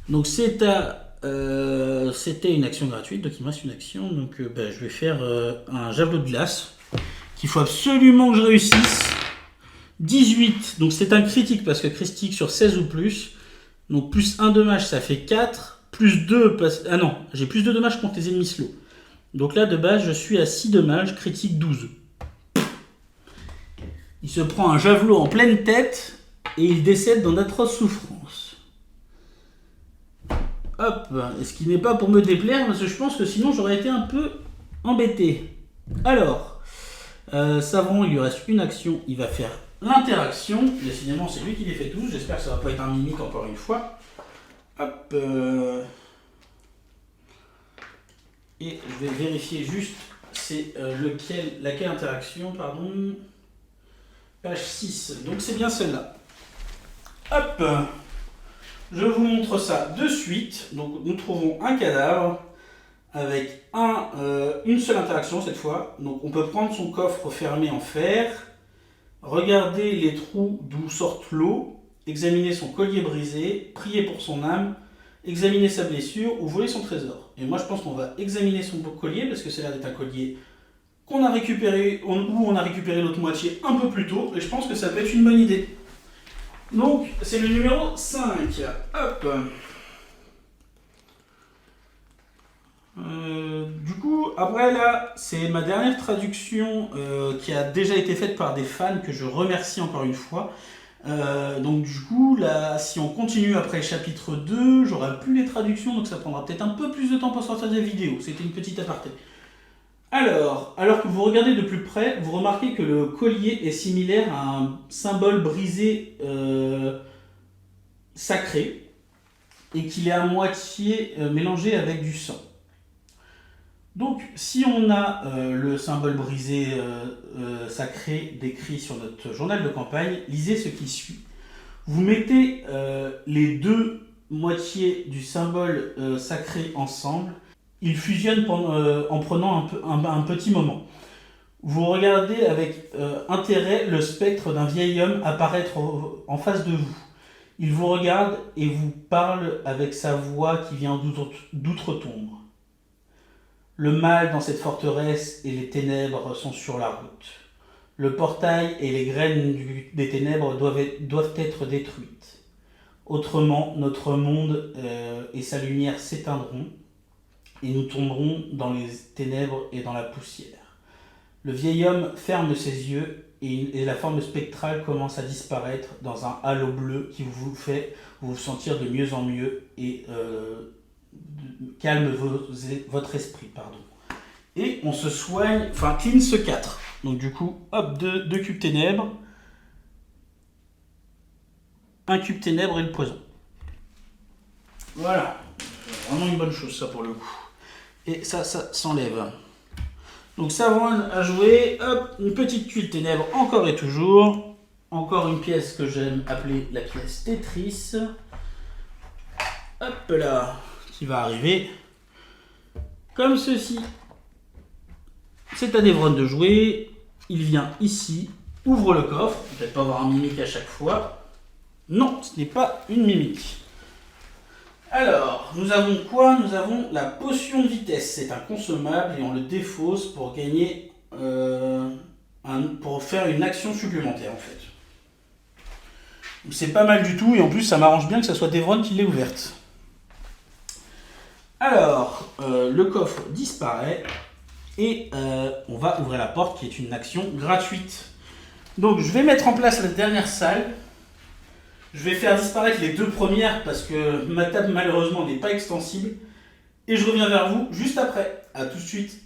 A: Donc c'était une action gratuite, donc il me reste une action. Donc je vais faire un javelot de glace, qu'il faut absolument que je réussisse. 18, donc c'est un critique parce que critique sur 16 ou plus. Donc plus 1 dommage, ça fait 4. Plus 2, ah non, j'ai plus de dommages contre les ennemis slow. Donc là, de base, je suis à 6 dommages, critique 12. Il se prend un javelot en pleine tête et il décède dans d'atroces souffrances. Hop, et ce qui n'est pas pour me déplaire, parce que je pense que sinon j'aurais été un peu embêté. Alors, Savron, il lui reste une action, il va faire l'interaction. Décidément, c'est lui qui les fait tous. J'espère que ça va pas être un mimique encore une fois. Hop. Et je vais vérifier juste c'est laquelle interaction, pardon. Page 6. Donc c'est bien celle-là. Hop. Je vous montre ça de suite. Donc nous trouvons un cadavre avec une seule interaction cette fois. Donc on peut prendre son coffre fermé en fer, regarder les trous d'où sortent l'eau, examiner son collier brisé, prier pour son âme, examiner sa blessure ou voler son trésor. Et moi je pense qu'on va examiner son collier parce que c'est l'air d'être un collier qu'on a récupéré, où on a récupéré l'autre moitié un peu plus tôt, et je pense que ça peut être une bonne idée. Donc c'est le numéro 5. Hop. Du coup, après là, c'est ma dernière traduction qui a déjà été faite par des fans que je remercie encore une fois. Donc du coup, là, si on continue après le chapitre 2, j'aurai plus les traductions, donc ça prendra peut-être un peu plus de temps pour sortir des vidéos. C'était une petite aparté. Alors que vous regardez de plus près, vous remarquez que le collier est similaire à un symbole brisé sacré et qu'il est à moitié mélangé avec du sang. Donc, si on a le symbole brisé sacré décrit sur notre journal de campagne, lisez ce qui suit. Vous mettez les deux moitiés du symbole sacré ensemble Ils fusionnent en prenant un petit moment. Vous regardez avec intérêt le spectre d'un vieil homme apparaître en face de vous. Il vous regarde et vous parle avec sa voix qui vient d'outre-tombe. Le mal dans cette forteresse et les ténèbres sont sur la route. Le portail et les graines des ténèbres doivent être détruites. Autrement, notre monde et sa lumière s'éteindront et nous tomberons dans les ténèbres et dans la poussière. Le vieil homme ferme ses yeux et la forme spectrale commence à disparaître dans un halo bleu qui vous fait vous sentir de mieux en mieux et calme votre esprit. Et on se soigne, enfin cleanse 4. Donc du coup, hop, 2 cubes ténèbres, un cube ténèbres et le poison. Voilà, vraiment une bonne chose ça pour le coup. Et ça s'enlève. Donc savon à jouer, hop, une petite tuile ténèbres encore et toujours. Encore une pièce que j'aime appeler la pièce Tetris. Hop là, qui va arriver comme ceci. C'est à Devron de jouer. Il vient ici, ouvre le coffre. Vous ne peut-être pas avoir un mimique à chaque fois. Non, ce n'est pas une mimique. Alors, nous avons quoi? Nous avons la potion de vitesse. C'est un consommable et on le défausse pour gagner, pour faire une action supplémentaire en fait. C'est pas mal du tout et en plus ça m'arrange bien que ce soit Devron qui l'ait ouverte. Alors, le coffre disparaît et on va ouvrir la porte qui est une action gratuite. Donc je vais mettre en place la dernière salle. Je vais faire disparaître les 2 premières parce que ma table malheureusement n'est pas extensible. Et je reviens vers vous juste après. A tout de suite.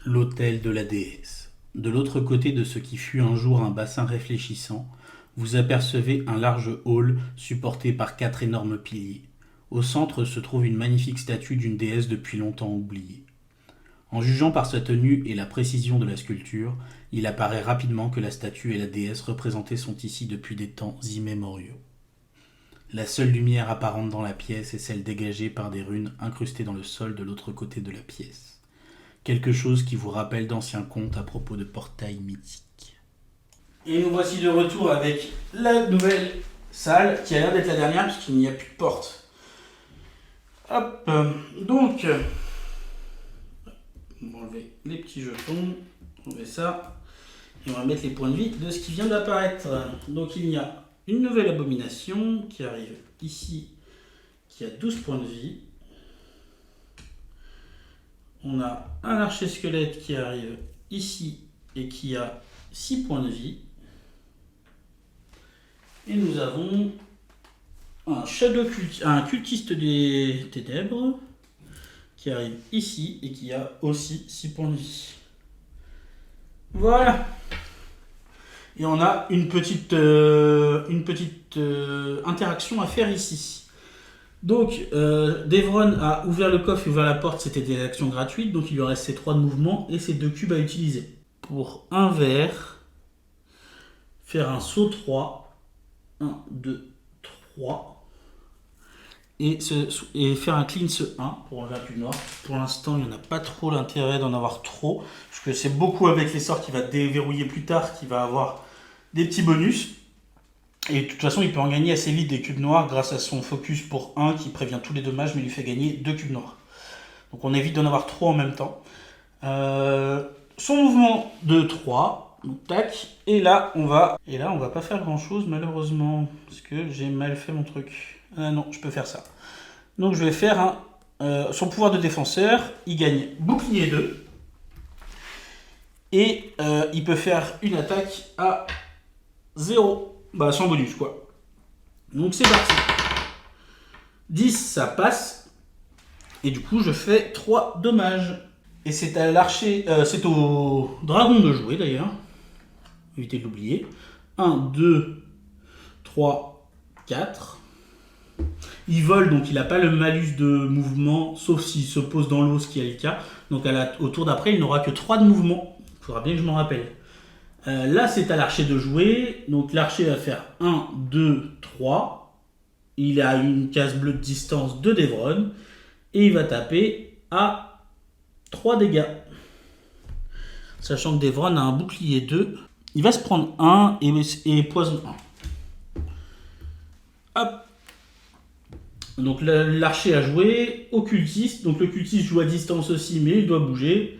A: L'autel de la déesse. De l'autre côté de ce qui fut un jour un bassin réfléchissant, vous apercevez un large hall supporté par 4 énormes piliers. Au centre se trouve une magnifique statue d'une déesse depuis longtemps oubliée. En jugeant par sa tenue et la précision de la sculpture, il apparaît rapidement que la statue et la déesse représentée sont ici depuis des temps immémoriaux. La seule lumière apparente dans la pièce est celle dégagée par des runes incrustées dans le sol de l'autre côté de la pièce. Quelque chose qui vous rappelle d'anciens contes à propos de portails mythiques. Et nous voici de retour avec la nouvelle salle, qui a l'air d'être la dernière puisqu'il n'y a plus de porte. Hop, donc... on va enlever les petits jetons, on met ça, et on va mettre les points de vie de ce qui vient d'apparaître. Donc il y a une nouvelle abomination qui arrive ici, qui a 12 points de vie. On a un archer squelette qui arrive ici et qui a 6 points de vie. Et nous avons un cultiste des ténèbres qui arrive ici et qui a aussi 6 points de vie. Voilà. Et on a une petite interaction à faire ici. Donc, Devron a ouvert le coffre et ouvert la porte, c'était des actions gratuites, donc il lui reste ces 3 de mouvement et ces 2 cubes à utiliser. Pour un vert, faire un saut 3, 1, 2, 3. Et faire un cleanse 1 pour enlever un cube noir. Pour l'instant, il n'y en a pas trop l'intérêt d'en avoir trop, parce que c'est beaucoup avec les sorts qu'il va déverrouiller plus tard, qui va avoir des petits bonus. Et de toute façon, il peut en gagner assez vite des cubes noirs grâce à son focus pour 1 qui prévient tous les dommages, mais lui fait gagner 2 cubes noirs. Donc on évite d'en avoir 3 en même temps. Son mouvement de 3, donc tac, et là on va pas faire grand chose malheureusement, parce que j'ai mal fait mon truc. Ah non, je peux faire ça. Donc je vais faire son pouvoir de défenseur, il gagne bouclier 2. Et il peut faire une attaque à 0. Bah sans bonus quoi. Donc c'est parti. 10 ça passe. Et du coup je fais 3 dommages. Et c'est à l'archer. C'est au dragon de jouer d'ailleurs. Évitez de l'oublier. 1, 2, 3, 4. Il vole, donc il n'a pas le malus de mouvement, sauf s'il se pose dans l'eau, ce qui est le cas. Donc au tour d'après, il n'aura que 3 de mouvement. Il faudra bien que je m'en rappelle. Là, c'est à l'archer de jouer. Donc l'archer va faire 1, 2, 3. Il a une case bleue de distance de Devron. Et il va taper à 3 dégâts. Sachant que Devron a un bouclier 2. Il va se prendre 1 et poison 1. Hop. Donc l'archer a joué. Occultiste. Donc le cultiste joue à distance aussi, mais il doit bouger.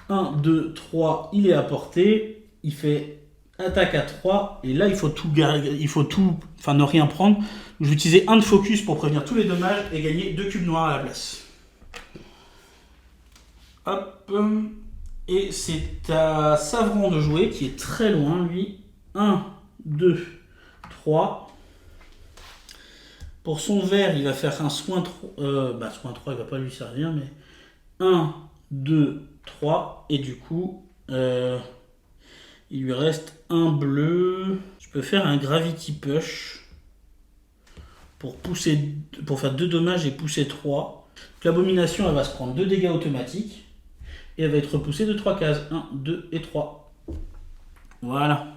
A: 1, 2, 3, il est à portée. Il fait attaque à 3. Et là, il faut ne rien prendre. Je vais utiliser 1 de focus pour prévenir tous les dommages et gagner 2 cubes noirs à la place. Hop. Et c'est à Savron de jouer, qui est très loin, lui. 1, 2, 3. Pour son vert, il va faire un soin 3. Soin 3, il va pas lui servir, mais 1, 2, 3. Et du coup, il lui reste un bleu. Je peux faire un Gravity Push pour faire 2 dommages et pousser 3. L'abomination, elle va se prendre 2 dégâts automatiques. Et elle va être repoussée de 3 cases. 1, 2 et 3. Voilà.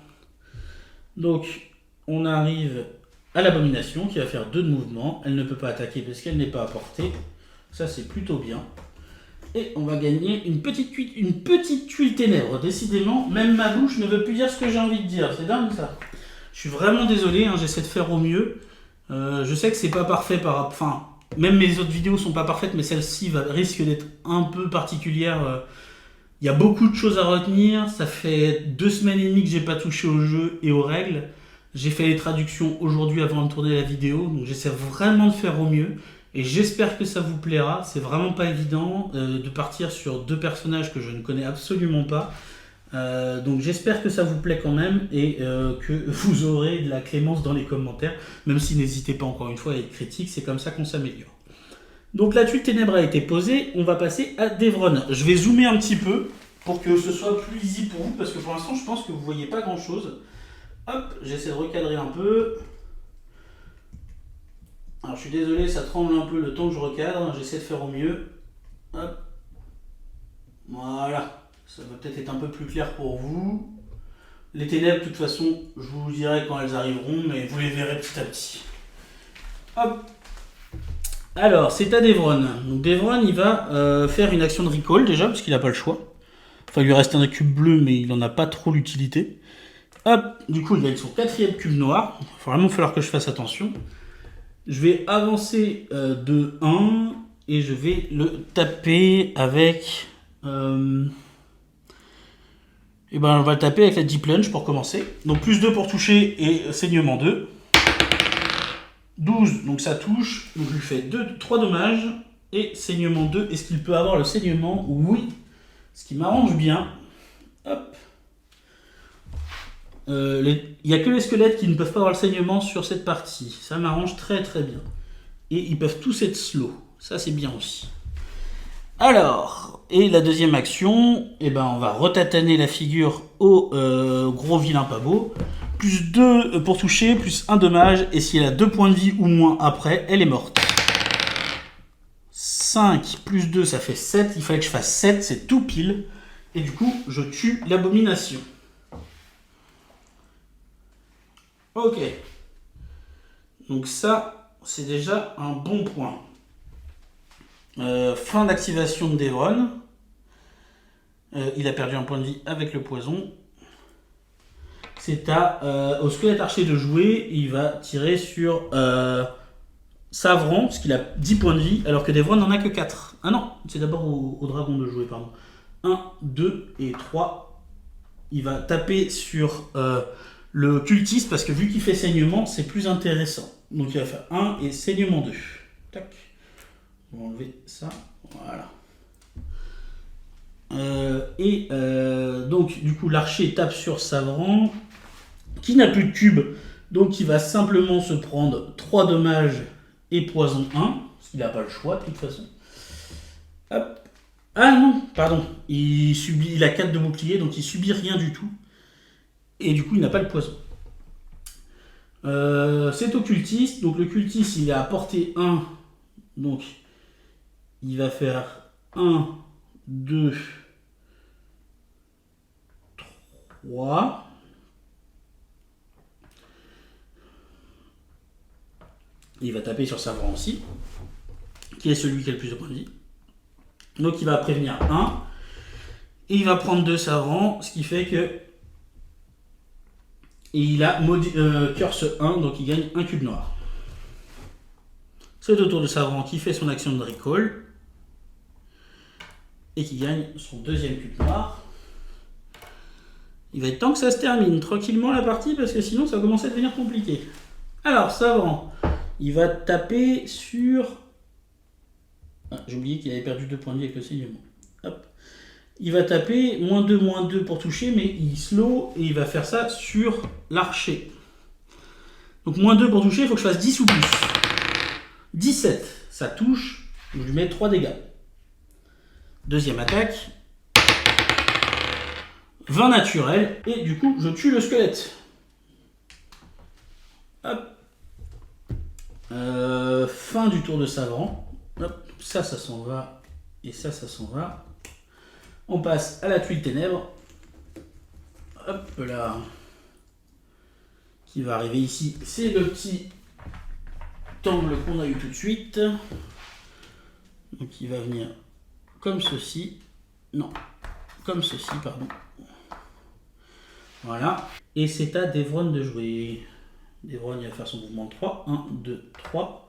A: Donc, on arrive à l'abomination qui va faire 2 de mouvement. Elle ne peut pas attaquer parce qu'elle n'est pas à portée. Ça, c'est plutôt bien. Et on va gagner une petite tuile ténèbres. Décidément, même ma bouche ne veut plus dire ce que j'ai envie de dire. C'est dingue, ça. Je suis vraiment désolé. J'essaie de faire au mieux. Je sais que c'est pas parfait même mes autres vidéos sont pas parfaites, mais celle-ci risque d'être un peu particulière. Il y a beaucoup de choses à retenir. Ça fait 2 semaines et demie que j'ai pas touché au jeu et aux règles. J'ai fait les traductions aujourd'hui avant de tourner la vidéo, donc j'essaie vraiment de faire au mieux. Et j'espère que ça vous plaira. C'est vraiment pas évident de partir sur 2 personnages que je ne connais absolument pas. Donc j'espère que ça vous plaît quand même et que vous aurez de la clémence dans les commentaires, même si n'hésitez pas encore une fois à être critique, c'est comme ça qu'on s'améliore. Donc la tuile ténèbres a été posée, on va passer à Devron. Je vais zoomer un petit peu pour que ce soit plus lisible pour vous, parce que pour l'instant je pense que vous voyez pas grand chose. Hop, j'essaie de recadrer un peu. Alors je suis désolé, ça tremble un peu le temps que je recadre, j'essaie de faire au mieux. Hop, voilà. Ça va peut-être être un peu plus clair pour vous. Les ténèbres, de toute façon, je vous dirai quand elles arriveront, mais vous les verrez petit à petit. Hop. Alors, c'est à Devron. Donc Devron, il va faire une action de recall déjà, parce qu'il n'a pas le choix. Enfin, il lui reste un cube bleu, mais il n'en a pas trop l'utilité. Hop. Du coup, il gagne son 4e cube noir. Il va vraiment falloir que je fasse attention. Je vais avancer de 1, et je vais le taper avec... Et ben on va le taper avec la Deep Plunge pour commencer. Donc plus 2 pour toucher et saignement 2. 12, donc ça touche. Donc je lui fais 3 dommages et saignement 2. Est-ce qu'il peut avoir le saignement? Oui. Ce qui m'arrange bien. Hop. Il n'y a que les squelettes qui ne peuvent pas avoir le saignement sur cette partie. Ça m'arrange très très bien. Et ils peuvent tous être slow. Ça c'est bien aussi. Alors, et la deuxième action, on va retataner la figure au gros vilain pas beau. Plus 2 pour toucher, plus 1 dommage. Et si elle a 2 points de vie ou moins après, elle est morte. 5 plus 2, ça fait 7. Il fallait que je fasse 7, c'est tout pile. Et du coup, je tue l'abomination. Ok. Donc ça, c'est déjà un bon point. Fin d'activation de Devron. Il a perdu un point de vie avec le poison. C'est au squelette archer de jouer. Il va tirer sur Savron, parce qu'il a 10 points de vie, alors que Devron n'en a que 4. Ah non, c'est d'abord au dragon de jouer, pardon. 1, 2 et 3. Il va taper sur le cultiste, parce que vu qu'il fait saignement, c'est plus intéressant. Donc il va faire 1 et saignement 2. Tac. On va enlever ça, voilà. Donc du coup l'archer tape sur Savron, qui n'a plus de cube, donc il va simplement se prendre 3 dommages et poison 1, parce qu'il n'a pas le choix de toute façon. Hop. Ah non, pardon, il a 4 de bouclier, donc il subit rien du tout, et du coup il n'a pas le poison. C'est au cultiste, donc le cultiste il est à portée 1, donc il va faire 1, 2, 3. Il va taper sur Savron aussi. qui est celui qui a le plus de points de vie. Donc il va prévenir 1, et il va prendre 2 savants, ce qui fait que il a curse 1, donc il gagne un cube noir. C'est au tour de savant qui fait son action de recall, et qui gagne son deuxième cube noir. Il va être temps que ça se termine tranquillement la partie, parce que sinon ça va commencer à devenir compliqué. Alors, savant, il va taper sur... Ah, j'ai oublié qu'il avait perdu 2 points de vie avec le saignement. Hop. Il va taper -2 pour toucher, mais il slow, et il va faire ça sur l'archer. Donc -2 pour toucher, il faut que je fasse 10 ou plus. 17, ça touche, je lui mets 3 dégâts. Deuxième attaque. 20 naturel, et du coup, je tue le squelette. Hop. Fin du tour de savant. Hop. Ça s'en va, et ça s'en va. On passe à la tuile ténèbres. Hop là. Qui va arriver ici. C'est le petit angle qu'on a eu tout de suite. Donc il va venir comme ceci. Non, comme ceci, pardon. Voilà. Et c'est à Devron de jouer. Devron, il va faire son mouvement de 3. 1, 2, 3.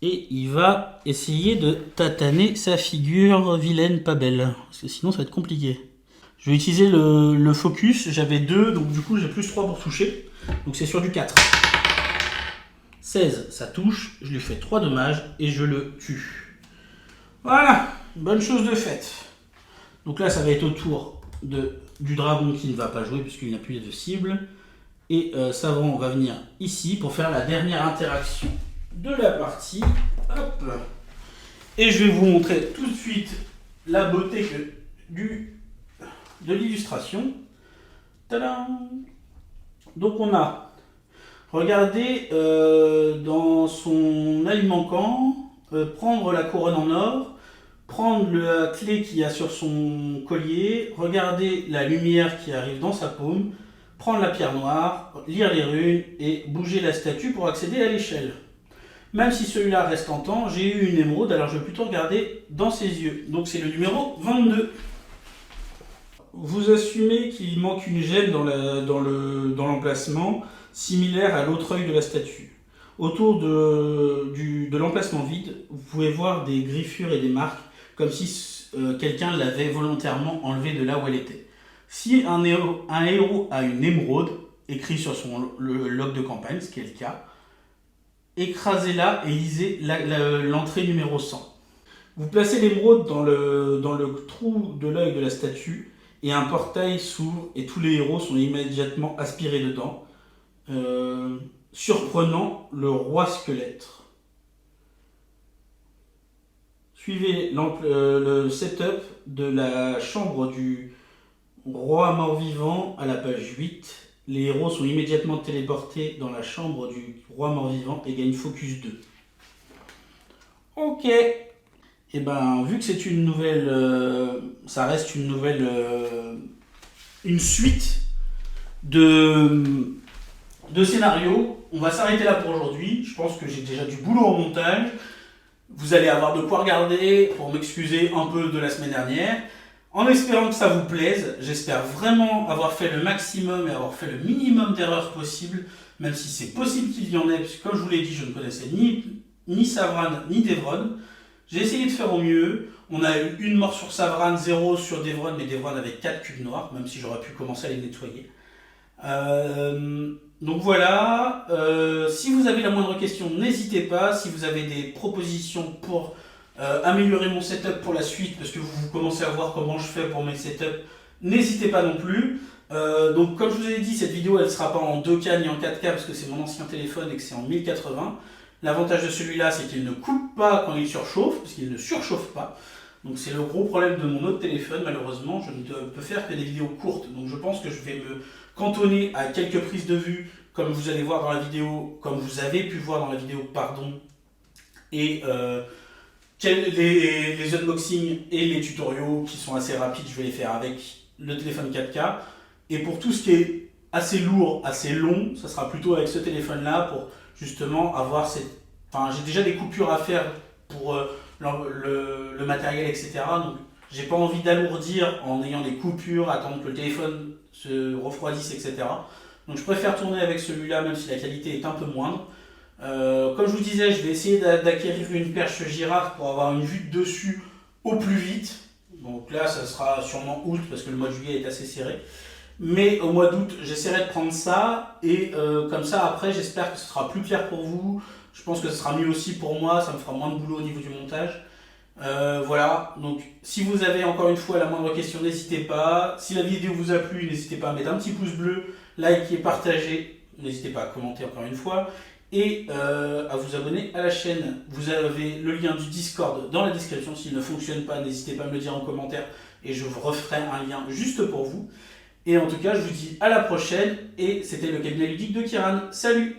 A: Et il va essayer de tataner sa figure vilaine pas belle. Parce que sinon ça va être compliqué. Je vais utiliser le focus. J'avais 2, donc du coup j'ai plus 3 pour toucher. Donc c'est sur du 4. 16, ça touche. Je lui fais 3 dommages et je le tue. Voilà, bonne chose de faite. Donc là ça va être au tour du dragon qui ne va pas jouer puisqu'il n'a plus de cible. Et Savant va venir ici pour faire la dernière interaction de la partie. Hop. Et je vais vous montrer tout de suite la beauté de l'illustration. Tadam! Donc on a, regardez, dans son aliment camp, prendre la couronne en or, prendre la clé qu'il y a sur son collier, regarder la lumière qui arrive dans sa paume, prendre la pierre noire, lire les runes et bouger la statue pour accéder à l'échelle. Même si celui-là reste en temps, j'ai eu une émeraude, alors je vais plutôt regarder dans ses yeux. Donc c'est le numéro 22. Vous assumez qu'il manque une gemme dans l'emplacement, similaire à l'autre œil de la statue. Autour de l'emplacement vide, vous pouvez voir des griffures et des marques, comme si quelqu'un l'avait volontairement enlevé de là où elle était. Si un héros a une émeraude, écrit sur le log de campagne, ce qui est le cas, écrasez-la et lisez l'entrée numéro 100. Vous placez l'émeraude dans le trou de l'œil de la statue, et un portail s'ouvre et tous les héros sont immédiatement aspirés dedans, surprenant le roi squelette. Suivez le setup de la chambre du roi mort-vivant à la page 8. Les héros sont immédiatement téléportés dans la chambre du roi mort-vivant et gagnent focus 2. Ok. Et ben, vu que c'est une nouvelle, ça reste une nouvelle, une suite de scénarios, on va s'arrêter là pour aujourd'hui. Je pense que j'ai déjà du boulot en montage. Vous allez avoir de quoi regarder pour m'excuser un peu de la semaine dernière. En espérant que ça vous plaise, j'espère vraiment avoir fait le maximum et avoir fait le minimum d'erreurs possibles, même si c'est possible qu'il y en ait, parce que comme je vous l'ai dit, je ne connaissais ni Savran ni Devron. J'ai essayé de faire au mieux. On a eu une mort sur Savran, 0 sur Devron, mais Devron avait 4 cubes noirs, même si j'aurais pu commencer à les nettoyer. Donc voilà, si vous avez la moindre question, n'hésitez pas. Si vous avez des propositions pour améliorer mon setup pour la suite, parce que vous commencez à voir comment je fais pour mes setups, n'hésitez pas non plus. Donc comme je vous ai dit, cette vidéo elle ne sera pas en 2K ni en 4K parce que c'est mon ancien téléphone et que c'est en 1080. L'avantage de celui-là, c'est qu'il ne coupe pas quand il surchauffe, parce qu'il ne surchauffe pas. Donc c'est le gros problème de mon autre téléphone, malheureusement, je ne peux faire que des vidéos courtes. Donc je pense que je vais me cantonner à quelques prises de vue, comme vous allez voir dans la vidéo, comme vous avez pu voir dans la vidéo, pardon. Et les unboxings et les tutoriaux qui sont assez rapides, je vais les faire avec le téléphone 4K. Et pour tout ce qui est assez lourd, assez long, ça sera plutôt avec ce téléphone-là pour justement avoir cette... Enfin, j'ai déjà des coupures à faire pour le matériel, etc. Donc j'ai pas envie d'alourdir en ayant des coupures, attendre que le téléphone se refroidisse, etc. Donc je préfère tourner avec celui-là, même si la qualité est un peu moindre. Comme je vous disais, je vais essayer d'acquérir une perche girafe pour avoir une vue de dessus au plus vite. Donc là, ça sera sûrement août parce que le mois de juillet est assez serré. Mais au mois d'août, j'essaierai de prendre ça et comme ça, après, j'espère que ce sera plus clair pour vous. Je pense que ce sera mieux aussi pour moi, ça me fera moins de boulot au niveau du montage. Voilà, donc si vous avez encore une fois la moindre question, n'hésitez pas. Si la vidéo vous a plu, n'hésitez pas à mettre un petit pouce bleu, liker, partager. N'hésitez pas à commenter encore une fois. Et à vous abonner à la chaîne. Vous avez le lien du Discord dans la description. S'il ne fonctionne pas, n'hésitez pas à me le dire en commentaire et je vous referai un lien juste pour vous. Et en tout cas, je vous dis à la prochaine et c'était le cabinet ludique de Kiran. Salut!